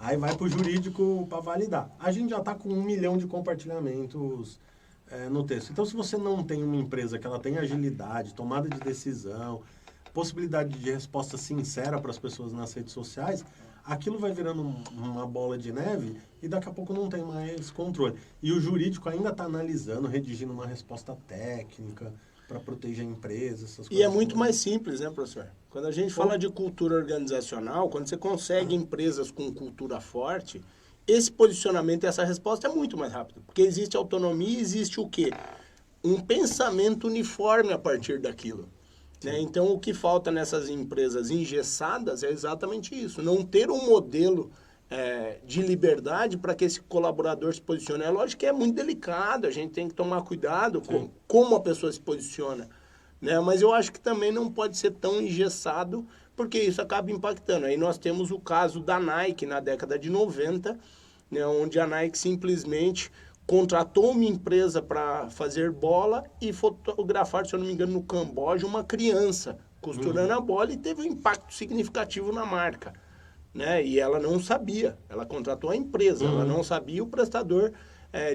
Aí vai para o jurídico para validar. A gente já está com 1 milhão de compartilhamentos no texto. Então, se você não tem uma empresa que ela tem agilidade, tomada de decisão, possibilidade de resposta sincera para as pessoas nas redes sociais, aquilo vai virando uma bola de neve e daqui a pouco não tem mais controle. E o jurídico ainda está analisando, redigindo uma resposta técnica para proteger a empresa, essas coisas. E é muito mais simples, né, professor? Quando a gente fala de cultura organizacional, quando você consegue empresas com cultura forte, esse posicionamento e essa resposta é muito mais rápido. Porque existe autonomia e existe o quê? Um pensamento uniforme a partir daquilo. Né? Então, o que falta nessas empresas engessadas é exatamente isso. Não ter um modelo de liberdade para que esse colaborador se posicione. É lógico que é muito delicado, a gente tem que tomar cuidado com como a pessoa se posiciona. Né? Mas eu acho que também não pode ser tão engessado, porque isso acaba impactando. Aí nós temos o caso da Nike na década de 90, né? Onde a Nike simplesmente contratou uma empresa para fazer bola e fotografar, se eu não me engano, no Camboja, uma criança costurando a bola e teve um impacto significativo na marca. Né? E ela não sabia, ela contratou a empresa, ela não sabia o prestador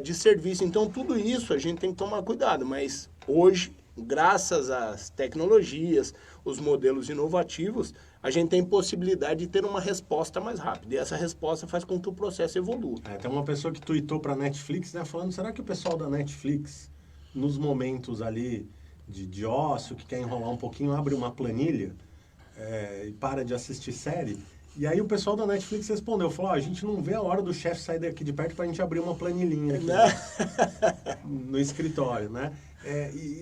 de serviço. Então, tudo isso a gente tem que tomar cuidado, mas hoje, graças às tecnologias, os modelos inovativos, a gente tem possibilidade de ter uma resposta mais rápida. E essa resposta faz com que o processo evolua. Tem uma pessoa que tweetou para a Netflix, né, falando, será que o pessoal da Netflix, nos momentos ali de ócio, que quer enrolar um pouquinho, abre uma planilha e para de assistir série? E aí o pessoal da Netflix respondeu, falou, a gente não vê a hora do chefe sair daqui de perto para a gente abrir uma planilhinha aqui no escritório, né?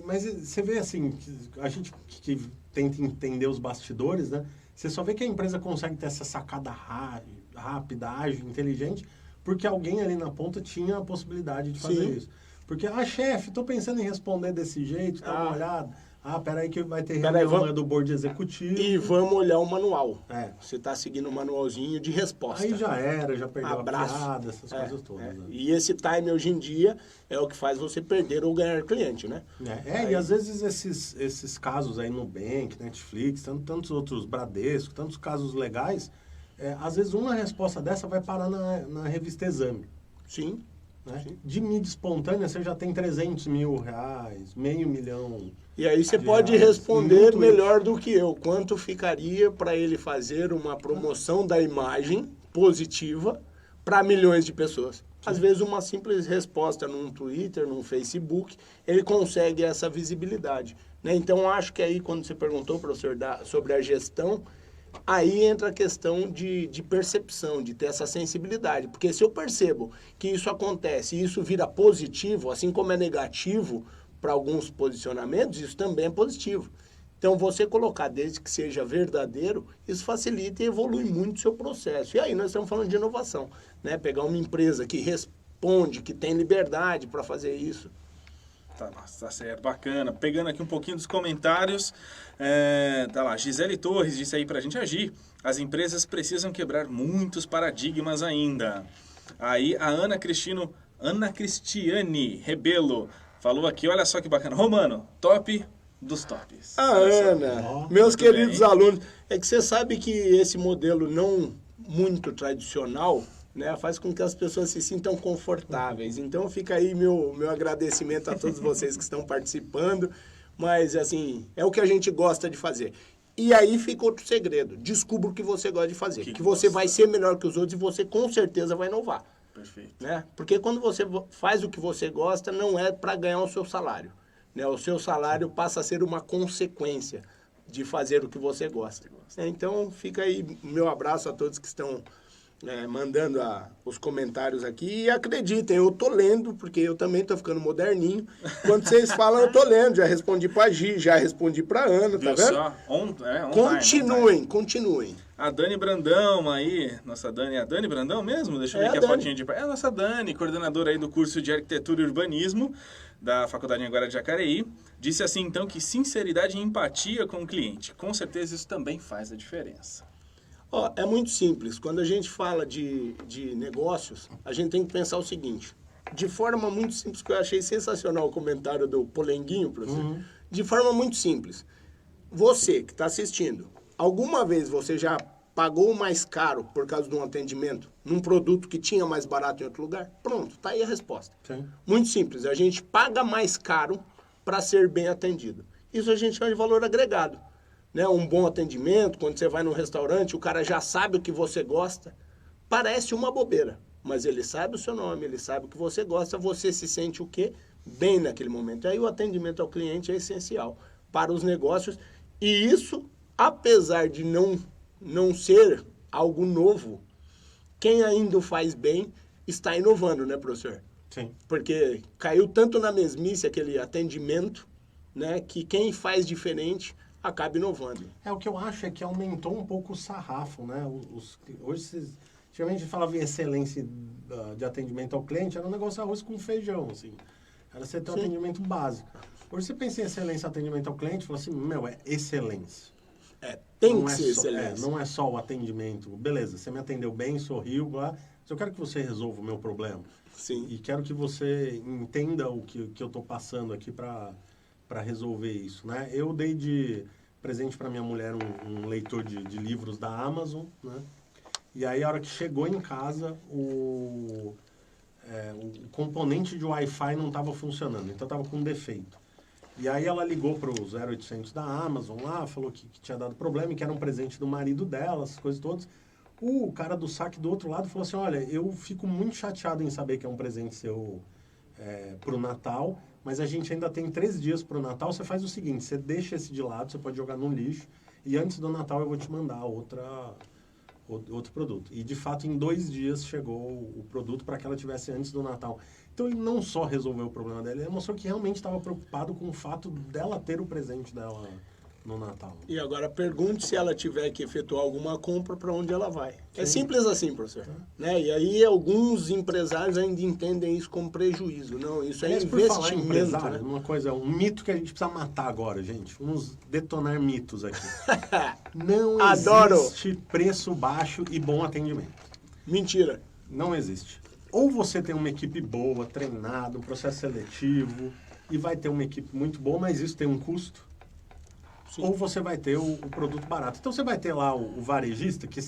Mas você vê assim, a gente que tenta entender os bastidores, né? Você só vê que a empresa consegue ter essa sacada rápida, ágil, inteligente, porque alguém ali na ponta tinha a possibilidade de fazer isso. Porque, chefe, estou pensando em responder desse jeito, dá uma olhada. Peraí que vai ter reunião do board executivo. E vamos olhar o manual. Você está seguindo o manualzinho de resposta. Aí já perdeu a piada, essas coisas todas. Né? E esse time hoje em dia é o que faz você perder ou ganhar cliente, né? E às vezes esses casos aí no Nubank, Netflix, tantos outros Bradesco, tantos casos legais, às vezes uma resposta dessa vai parar na revista Exame. Sim. Né? De mídia espontânea, você já tem 300 mil reais, R$500 mil. E aí você de pode reais. responder Muito melhor do que eu. Quanto ficaria para ele fazer uma promoção da imagem positiva para milhões de pessoas? Às vezes uma simples resposta num Twitter, num Facebook, ele consegue essa visibilidade. Né? Então, acho que aí, quando você perguntou, professor, sobre a gestão, aí entra a questão de percepção, de ter essa sensibilidade. Porque se eu percebo que isso acontece e isso vira positivo, assim como é negativo para alguns posicionamentos, isso também é positivo. Então, você colocar, desde que seja verdadeiro, isso facilita e evolui muito o seu processo. E aí nós estamos falando de inovação, né? Pegar uma empresa que responde, que tem liberdade para fazer isso. Tá certo, bacana. Pegando aqui um pouquinho dos comentários, tá lá, Gisele Torres disse aí pra gente agir. As empresas precisam quebrar muitos paradigmas ainda. Aí a Ana Cristiane Rebelo falou aqui, olha só que bacana. Romano, top dos tops. A Ana, meus queridos bem. alunos, é que você sabe que esse modelo não muito tradicional, né, faz com que as pessoas se sintam confortáveis. Então fica aí meu agradecimento a todos vocês que estão participando, mas assim, é o que a gente gosta de fazer. E aí fica outro segredo, descubra o que você gosta de fazer, que você vai ser melhor que os outros e você com certeza vai inovar. Perfeito. Né? Porque quando você faz o que você gosta, não é para ganhar o seu salário. Né? O seu salário passa a ser uma consequência de fazer o que você gosta. Então, fica aí meu abraço a todos que estão mandando os comentários aqui. E acreditem, eu tô lendo, porque eu também tô ficando moderninho. Quando vocês falam, eu tô lendo. Já respondi pra Gi, já respondi pra Ana, tá vendo? Só? Continuem. A Dani Brandão aí, nossa Dani, é a Dani Brandão mesmo? Deixa eu ver aqui a fotinha de... É a nossa Dani, coordenadora aí do curso de Arquitetura e Urbanismo da Faculdade Anhanguera de Jacareí. Disse assim, então, que sinceridade e empatia com o cliente. Com certeza isso também faz a diferença. É muito simples. Quando a gente fala de negócios, a gente tem que pensar o seguinte. De forma muito simples, que eu achei sensacional o comentário do Polenguinho, professor. De forma muito simples. Você que está assistindo, alguma vez você já pagou mais caro por causa de um atendimento num produto que tinha mais barato em outro lugar? Pronto, tá aí a resposta. Sim. Muito simples. A gente paga mais caro para ser bem atendido. Isso a gente chama de valor agregado. Né? Um bom atendimento, quando você vai num restaurante, o cara já sabe o que você gosta. Parece uma bobeira, mas ele sabe o seu nome, ele sabe o que você gosta, você se sente o quê? Bem naquele momento. Aí o atendimento ao cliente é essencial para os negócios. E isso, apesar de não ser algo novo, quem ainda o faz bem está inovando, né, professor? Sim. Porque caiu tanto na mesmice aquele atendimento, né, que quem faz diferente acaba inovando. O que eu acho é que aumentou um pouco o sarrafo, né? Hoje, antigamente a gente falava em excelência de atendimento ao cliente, era um negócio arroz com feijão, assim. Era você ter um atendimento básico. Hoje você pensa em excelência de atendimento ao cliente, fala assim, é excelência. Tem que ser excelência. Não é só o atendimento. Beleza, você me atendeu bem, sorriu, mas eu quero que você resolva o meu problema. Sim. E quero que você entenda o que eu estou passando aqui para resolver isso, né? Eu dei de presente para minha mulher um leitor de livros da Amazon, né? E aí, a hora que chegou em casa, o componente de Wi-Fi não estava funcionando, então estava com defeito. E aí ela ligou para o 0800 da Amazon lá, falou que tinha dado problema e que era um presente do marido dela, essas coisas todas. O cara do saque do outro lado falou assim, olha, eu fico muito chateado em saber que é um presente seu pro Natal, mas a gente ainda tem 3 dias pro Natal, você faz o seguinte, você deixa esse de lado, você pode jogar no lixo, e antes do Natal eu vou te mandar outro produto. E, de fato, em 2 dias chegou o produto para que ela tivesse antes do Natal. Então, ele não só resolveu o problema dela, ele mostrou que realmente estava preocupado com o fato dela ter o presente dela no Natal. E agora, pergunte se ela tiver que efetuar alguma compra, para onde ela vai. Sim. É simples assim, professor. Né? E aí, alguns empresários ainda entendem isso como prejuízo. Não, isso é investimento. Né? Uma coisa, um mito que a gente precisa matar agora, gente. Vamos detonar mitos aqui. Não existe preço baixo e bom atendimento. Mentira. Não existe. Ou você tem uma equipe boa, treinada, um processo seletivo, e vai ter uma equipe muito boa, mas isso tem um custo. Sim. Ou você vai ter o produto barato. Então você vai ter lá o varejista que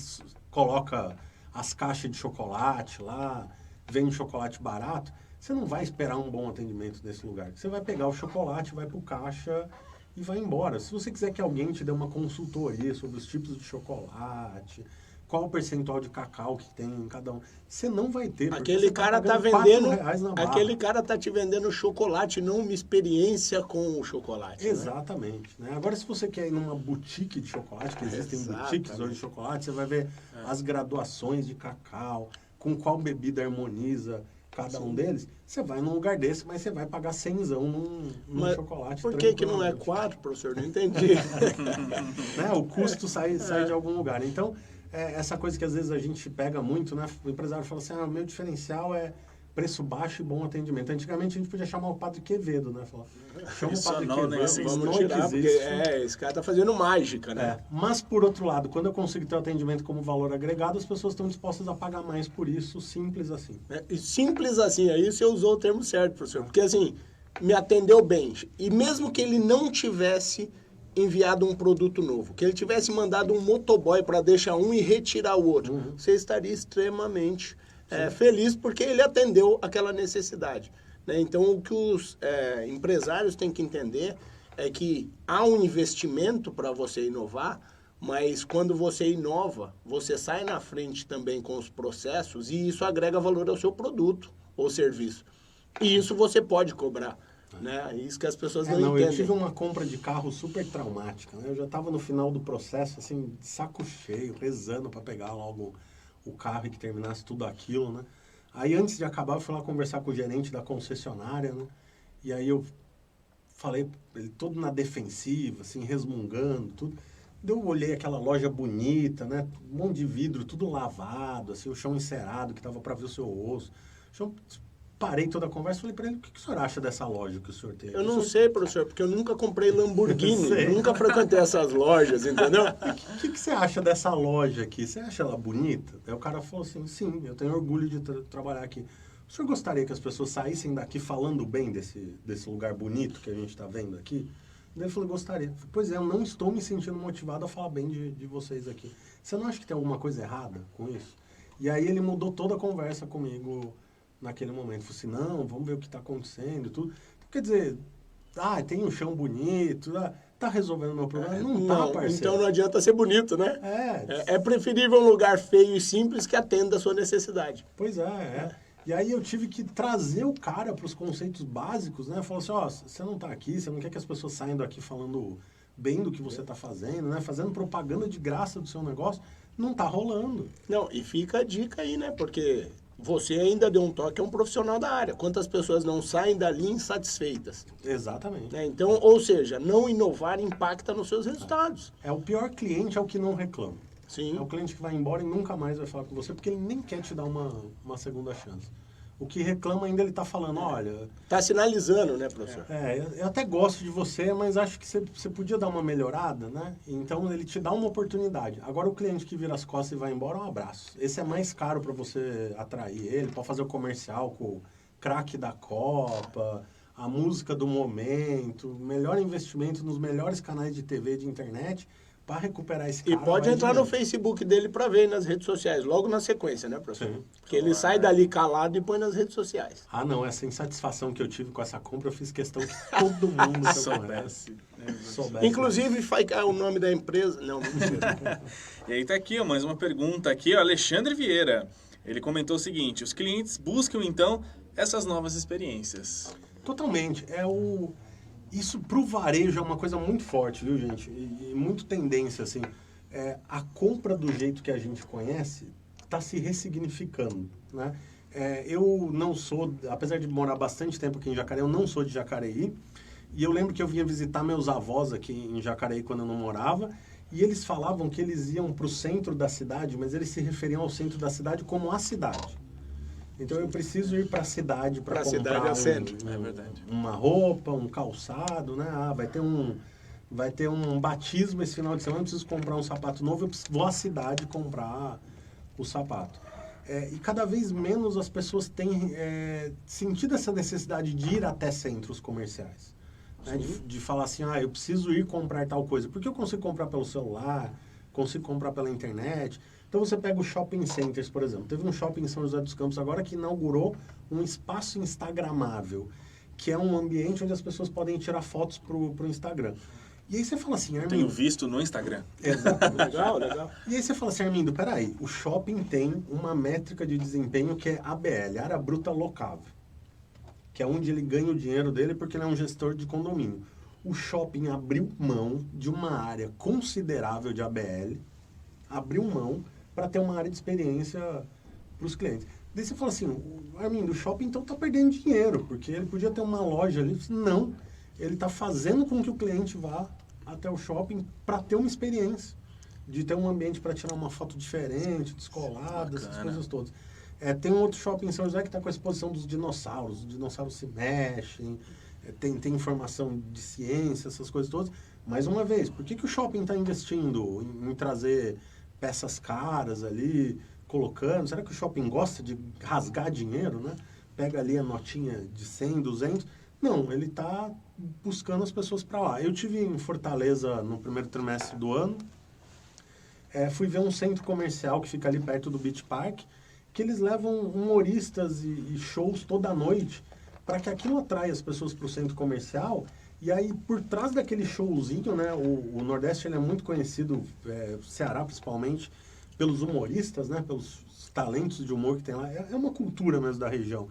coloca as caixas de chocolate lá, vende chocolate barato, você não vai esperar um bom atendimento nesse lugar. Você vai pegar o chocolate, vai pro caixa e vai embora. Se você quiser que alguém te dê uma consultoria sobre os tipos de chocolate, qual o percentual de cacau que tem em cada um, você não vai ter. Aquele cara tá vendendo, aquele cara tá te vendendo chocolate, não uma experiência com o chocolate. Exatamente. Né? Agora, se você quer ir numa boutique de chocolate, que existem boutiques hoje de chocolate, você vai ver as graduações de cacau, com qual bebida harmoniza cada um deles. Você vai num lugar desse, mas você vai pagar 100zão num chocolate. Por que não é 4, professor? Não entendi. Né? O custo sai de algum lugar. Então, essa coisa que às vezes a gente pega muito, né? O empresário fala assim, o meu diferencial é preço baixo e bom atendimento. Antigamente a gente podia chamar o Padre Quevedo, né? Falar, chama o Padre Quevedo, vamos tirar, porque esse cara tá fazendo mágica, né? Mas, por outro lado, quando eu consigo ter o atendimento como valor agregado, as pessoas estão dispostas a pagar mais por isso, simples assim. E simples assim, aí você usou o termo certo, professor. Porque assim, me atendeu bem. E mesmo que ele não tivesse enviado um produto novo, que ele tivesse mandado um motoboy para deixar um e retirar o outro, você estaria extremamente feliz porque ele atendeu aquela necessidade. Né? Então, o que os empresários têm que entender é que há um investimento para você inovar, mas quando você inova, você sai na frente também com os processos e isso agrega valor ao seu produto ou serviço. E isso você pode cobrar. Né? Isso que as pessoas não entendem. Eu tive uma compra de carro super traumática. Né? Eu já estava no final do processo, assim, de saco cheio, rezando para pegar logo o carro e que terminasse tudo aquilo, né? Aí, antes de acabar, eu fui lá conversar com o gerente da concessionária, né? E aí eu falei, ele todo na defensiva, assim, resmungando, tudo. Eu olhei aquela loja bonita, né? Um monte de vidro, tudo lavado, assim, o chão encerado, que tava para ver o seu osso. Parei toda a conversa e falei para ele, o que o senhor acha dessa loja que o senhor tem? Eu não sei, professor, porque eu nunca comprei Lamborghini, nunca frequentei essas lojas, entendeu? O que você acha dessa loja aqui? Você acha ela bonita? Aí o cara falou assim, sim, eu tenho orgulho de trabalhar aqui. O senhor gostaria que as pessoas saíssem daqui falando bem desse lugar bonito que a gente está vendo aqui? Daí ele falou, gostaria. Eu falei, pois é, eu não estou me sentindo motivado a falar bem de vocês aqui. Você não acha que tem alguma coisa errada com isso? E aí ele mudou toda a conversa comigo naquele momento. Falei assim, não, vamos ver o que está acontecendo e tudo. Quer dizer, tem um chão bonito, tá resolvendo o meu problema. Não tá, parceiro. Então não adianta ser bonito, né? É preferível um lugar feio e simples que atenda a sua necessidade. Pois é. E aí eu tive que trazer o cara para os conceitos básicos, né? Falar assim, você não tá aqui, você não quer que as pessoas saiam daqui falando bem do que você tá fazendo, né? Fazendo propaganda de graça do seu negócio. Não tá rolando. Não, e fica a dica aí, né? Porque você ainda deu um toque a um profissional da área. Quantas pessoas não saem dali insatisfeitas? Exatamente. Né? Então, ou seja, não inovar impacta nos seus resultados. O pior cliente é o que não reclama. Sim. É o cliente que vai embora e nunca mais vai falar com você, porque ele nem quer te dar uma segunda chance. O que reclama ainda ele está falando, olha... Está sinalizando, né, professor? Eu até gosto de você, mas acho que você podia dar uma melhorada, né? Então, ele te dá uma oportunidade. Agora, o cliente que vira as costas e vai embora, um abraço. Esse é mais caro para você atrair ele, para fazer o comercial com o craque da Copa, a música do momento, melhor investimento nos melhores canais de TV e de internet... para recuperar esse cara. E pode entrar no Facebook dele para ver nas redes sociais, logo na sequência, né, professor? Sim. Porque ele sai dali calado e põe nas redes sociais. Não, essa insatisfação que eu tive com essa compra, eu fiz questão que todo mundo soubesse. Inclusive, o nome da empresa... Não, mentira. E aí tá aqui, mais uma pergunta aqui, Alexandre Vieira. Ele comentou o seguinte, os clientes buscam, então, essas novas experiências. Totalmente. Isso pro varejo é uma coisa muito forte, viu, gente? E muito tendência, assim. A compra do jeito que a gente conhece está se ressignificando, né? Eu não sou, apesar de morar bastante tempo aqui em Jacareí, eu não sou de Jacareí. E eu lembro que eu vinha visitar meus avós aqui em Jacareí quando eu não morava. E eles falavam que eles iam para o centro da cidade, mas eles se referiam ao centro da cidade como a cidade. Então eu preciso ir para a cidade para comprar uma roupa, um calçado, né? Vai ter um batismo esse final de semana, eu preciso comprar um sapato novo, eu vou à cidade comprar o sapato. E cada vez menos as pessoas têm sentido essa necessidade de ir até centros comerciais. Né? De falar assim, eu preciso ir comprar tal coisa. Porque eu consigo comprar pelo celular, consigo comprar pela internet. Então você pega o shopping centers, por exemplo. Teve um shopping em São José dos Campos agora que inaugurou um espaço instagramável, que é um ambiente onde as pessoas podem tirar fotos pro Instagram. E aí você fala assim, Armindo... Tenho visto no Instagram. Exatamente. Legal. E aí você fala assim, Armindo, peraí, o shopping tem uma métrica de desempenho que é ABL, Área Bruta Locável, que é onde ele ganha o dinheiro dele porque ele é um gestor de condomínio. O shopping abriu mão de uma área considerável de ABL, abriu mão para ter uma área de experiência para os clientes. Daí você fala assim, Armindo, o shopping então está perdendo dinheiro, porque ele podia ter uma loja ali. Não, ele está fazendo com que o cliente vá até o shopping para ter uma experiência, de ter um ambiente para tirar uma foto diferente, descolada, essas coisas todas. Tem um outro shopping em São José que está com a exposição dos dinossauros. Os dinossauros se mexem, tem informação de ciência, essas coisas todas. Mais uma vez, por que o shopping está investindo em trazer peças caras ali, colocando? Será que o shopping gosta de rasgar dinheiro, né? Pega ali a notinha de 100, 200. Não, ele está buscando as pessoas para lá. Eu tive em Fortaleza no primeiro trimestre do ano. Fui ver um centro comercial que fica ali perto do Beach Park, que eles levam humoristas e shows toda noite para que aquilo atraia as pessoas para o centro comercial. E aí, por trás daquele showzinho, né, o Nordeste ele é muito conhecido, Ceará principalmente, pelos humoristas, né, pelos talentos de humor que tem lá. É uma cultura mesmo da região.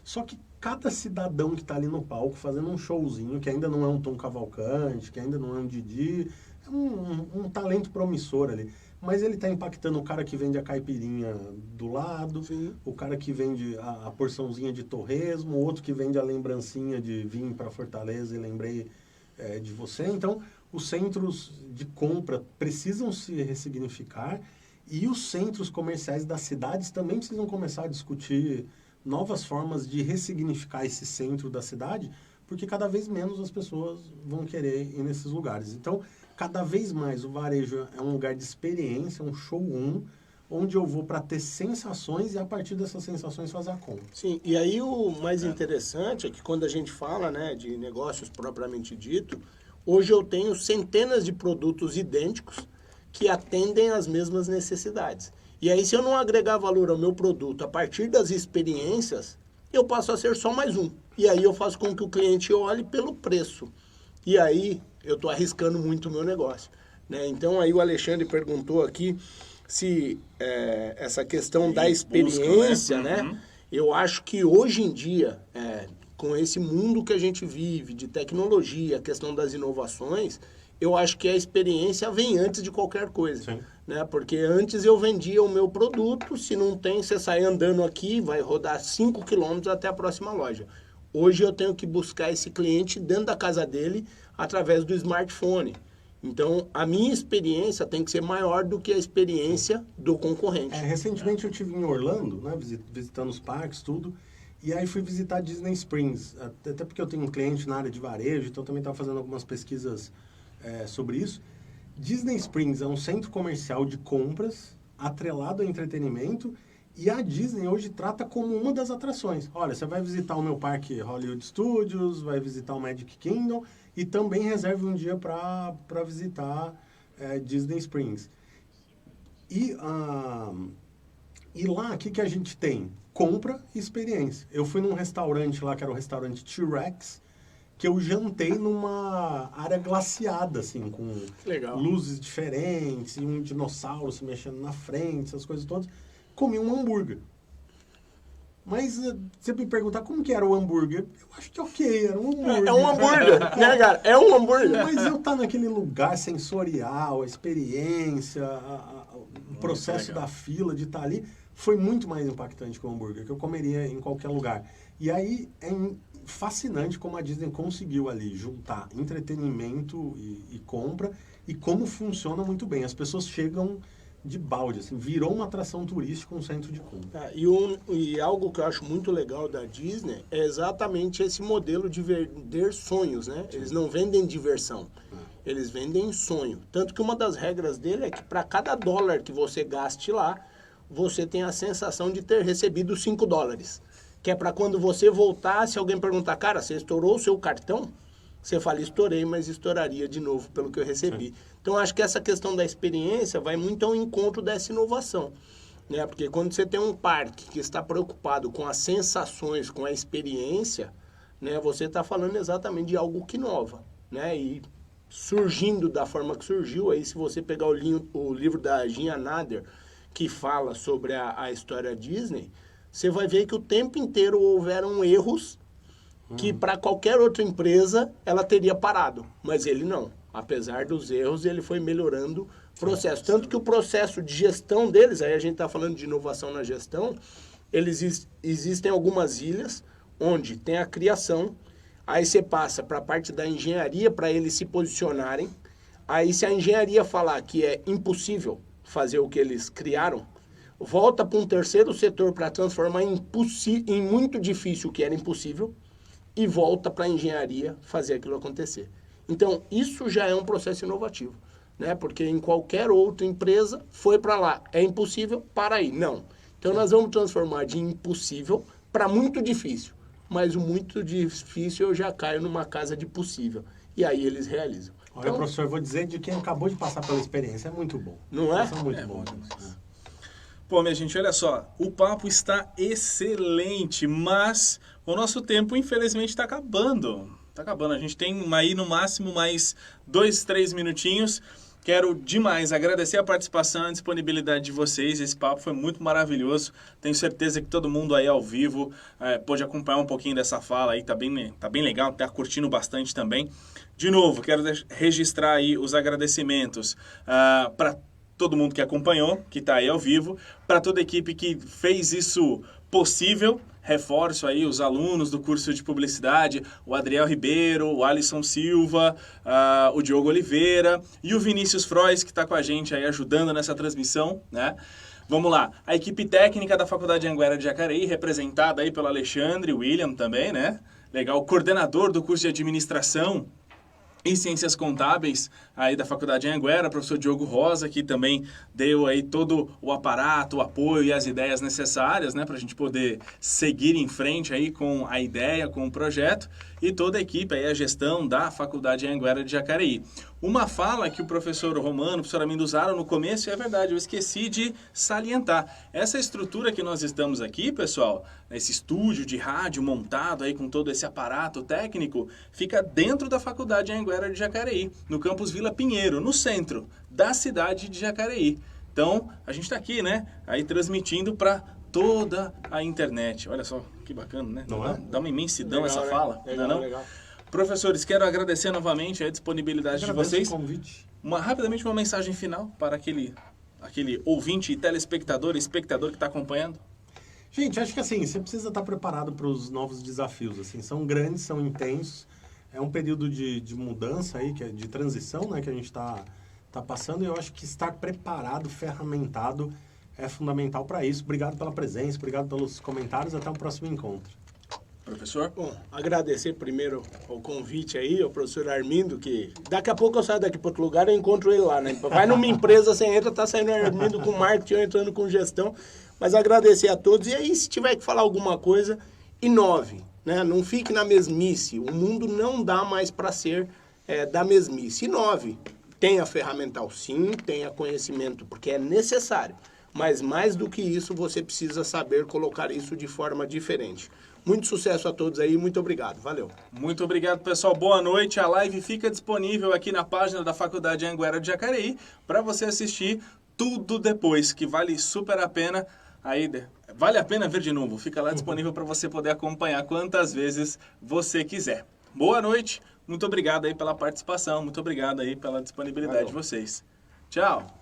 Só que cada cidadão que está ali no palco fazendo um showzinho, que ainda não é um Tom Cavalcante, que ainda não é um Didi, é um talento promissor ali. Mas ele está impactando o cara que vende a caipirinha do lado, sim, o cara que vende a porçãozinha de torresmo, o outro que vende a lembrancinha de vim para Fortaleza e lembrei de você. Então, os centros de compra precisam se ressignificar e os centros comerciais das cidades também precisam começar a discutir novas formas de ressignificar esse centro da cidade, porque cada vez menos as pessoas vão querer ir nesses lugares. Então, cada vez mais o varejo é um lugar de experiência, um showroom, onde eu vou para ter sensações e a partir dessas sensações fazer a compra. Sim, e aí o mais interessante é que quando a gente fala, né, de negócios propriamente dito, hoje eu tenho centenas de produtos idênticos que atendem às mesmas necessidades. E aí, se eu não agregar valor ao meu produto a partir das experiências, eu passo a ser só mais um. E aí eu faço com que o cliente olhe pelo preço. E aí eu estou arriscando muito o meu negócio, né? Então, aí o Alexandre perguntou aqui se essa questão da experiência, busca, né? Eu acho que hoje em dia, com esse mundo que a gente vive, de tecnologia, a questão das inovações, eu acho que a experiência vem antes de qualquer coisa. Sim. Né? Porque antes eu vendia o meu produto, se não tem, você sai andando aqui, vai rodar 5 quilômetros até a próxima loja. Hoje eu tenho que buscar esse cliente dentro da casa dele através do smartphone. Então, a minha experiência tem que ser maior do que a experiência do concorrente. Recentemente eu estive em Orlando, né, visitando os parques, tudo, e aí fui visitar Disney Springs, até porque eu tenho um cliente na área de varejo, então também estava fazendo algumas pesquisas sobre isso. Disney Springs é um centro comercial de compras, atrelado a entretenimento, e a Disney hoje trata como uma das atrações. Olha, você vai visitar o meu parque Hollywood Studios, vai visitar o Magic Kingdom, e também reserve um dia para visitar Disney Springs. E lá, o que a gente tem? Compra e experiência. Eu fui num restaurante lá, que era o restaurante T-Rex, que eu jantei numa área glaciada, assim, com luzes diferentes, e um dinossauro se mexendo na frente, essas coisas todas. Comi um hambúrguer. Mas você me perguntar como que era o hambúrguer, eu acho que ok, era um hambúrguer. É um hambúrguer, né, cara? É um hambúrguer. Mas eu estar naquele lugar sensorial, a experiência, o processo da fila de estar ali, foi muito mais impactante que o hambúrguer, que eu comeria em qualquer lugar. E aí fascinante como a Disney conseguiu ali juntar entretenimento e compra e como funciona muito bem. As pessoas chegam de balde, assim, virou uma atração turística, um centro de compra. E algo que eu acho muito legal da Disney é exatamente esse modelo de vender sonhos, né? Sim. Eles não vendem diversão, eles vendem sonho. Tanto que uma das regras dele é que para cada dólar que você gaste lá, você tem a sensação de ter recebido $5. Que é para quando você voltar, se alguém perguntar, cara, você estourou o seu cartão? você fala, estourei, mas estouraria de novo pelo que eu recebi. Sim. Então, acho que essa questão da experiência vai muito ao encontro dessa inovação. Né? Porque quando você tem um parque que está preocupado com as sensações, com a experiência, né, você está falando exatamente de algo que inova. Né? E surgindo da forma que surgiu, aí se você pegar o livro da Gina Nader, que fala sobre a história Disney, você vai ver que o tempo inteiro houveram erros que para qualquer outra empresa ela teria parado, mas ele não. Apesar dos erros, ele foi melhorando o processo. Tanto que o processo de gestão deles, aí a gente está falando de inovação na gestão, existem algumas ilhas onde tem a criação, aí você passa para a parte da engenharia para eles se posicionarem, aí se a engenharia falar que é impossível fazer o que eles criaram, volta para um terceiro setor para transformar em muito difícil o que era impossível e volta para a engenharia fazer aquilo acontecer. Então, isso já é um processo inovativo, né? Porque em qualquer outra empresa, foi para lá, é impossível, para aí. Não. Então, nós vamos transformar de impossível para muito difícil. Mas o muito difícil eu já caio numa casa de possível. E aí eles realizam. Olha, então, professor, eu vou dizer de quem acabou de passar pela experiência. É muito bom. Não é? São muito bons. Pô, minha gente, olha só. O papo está excelente, mas o nosso tempo, infelizmente, está acabando. Tá acabando. A gente tem aí no máximo mais 2, 3 minutinhos. Quero demais agradecer a participação e a disponibilidade de vocês. Esse papo foi muito maravilhoso. Tenho certeza que todo mundo aí ao vivo pôde acompanhar um pouquinho dessa fala aí. Tá bem legal, tá curtindo bastante também. De novo, quero registrar aí os agradecimentos para todo mundo que acompanhou, que está aí ao vivo, para toda a equipe que fez isso possível. Reforço aí os alunos do curso de publicidade, o Adriel Ribeiro, o Alisson Silva, o Diogo Oliveira e o Vinícius Frois, que está com a gente aí ajudando nessa transmissão, né? Vamos lá, a equipe técnica da Faculdade Anhanguera de Jacareí, representada aí pelo Alexandre, o William também, né? Legal, o coordenador do curso de administração e Ciências Contábeis aí da Faculdade Anhanguera, professor Diogo Rosa, que também deu aí todo o aparato, o apoio e as ideias necessárias, né, para a gente poder seguir em frente aí com a ideia, com o projeto, e toda a equipe aí, a gestão da Faculdade Anhanguera de Jacareí. Uma fala que o professor Romano, o professor Armindo usaram no começo, e é verdade, eu esqueci de salientar. Essa estrutura que nós estamos aqui, pessoal, esse estúdio de rádio montado aí com todo esse aparato técnico, fica dentro da Faculdade Anhanguera de Jacareí, no campus Vila Pinheiro, no centro da cidade de Jacareí. Então, a gente está aqui, né, aí transmitindo para toda a internet. Olha só, que bacana, né? Não é? Dá uma imensidão legal, essa fala, legal, não é não? Legal. Professores, quero agradecer novamente a disponibilidade de vocês. O convite. Rapidamente uma mensagem final para aquele ouvinte, telespectador, espectador que está acompanhando. Gente, acho que assim, você precisa estar preparado para os novos desafios. Assim, são grandes, são intensos. É um período de mudança aí, que é de transição, né, que a gente está passando. E eu acho que estar preparado, ferramentado, é fundamental para isso. Obrigado pela presença, obrigado pelos comentários. Até o próximo encontro. Professor? Bom, agradecer primeiro o convite aí, ao professor Armindo, que daqui a pouco eu saio daqui para outro lugar e eu encontro ele lá, né? Vai numa empresa, você entra, tá saindo Armindo com marketing, eu entrando com gestão. Mas agradecer a todos. E aí, se tiver que falar alguma coisa, inove, né? Não fique na mesmice. O mundo não dá mais para ser da mesmice. Inove. Tenha ferramental, sim, tenha conhecimento, porque é necessário. Mas mais do que isso, você precisa saber colocar isso de forma diferente. Muito sucesso a todos aí, muito obrigado, valeu. Muito obrigado, pessoal, boa noite. A live fica disponível aqui na página da Faculdade Anhanguera de Jacareí para você assistir tudo depois, que vale super a pena. Aí, vale a pena ver de novo, fica lá disponível para você poder acompanhar quantas vezes você quiser. Boa noite, muito obrigado aí pela participação, muito obrigado aí pela disponibilidade de vocês. Tchau.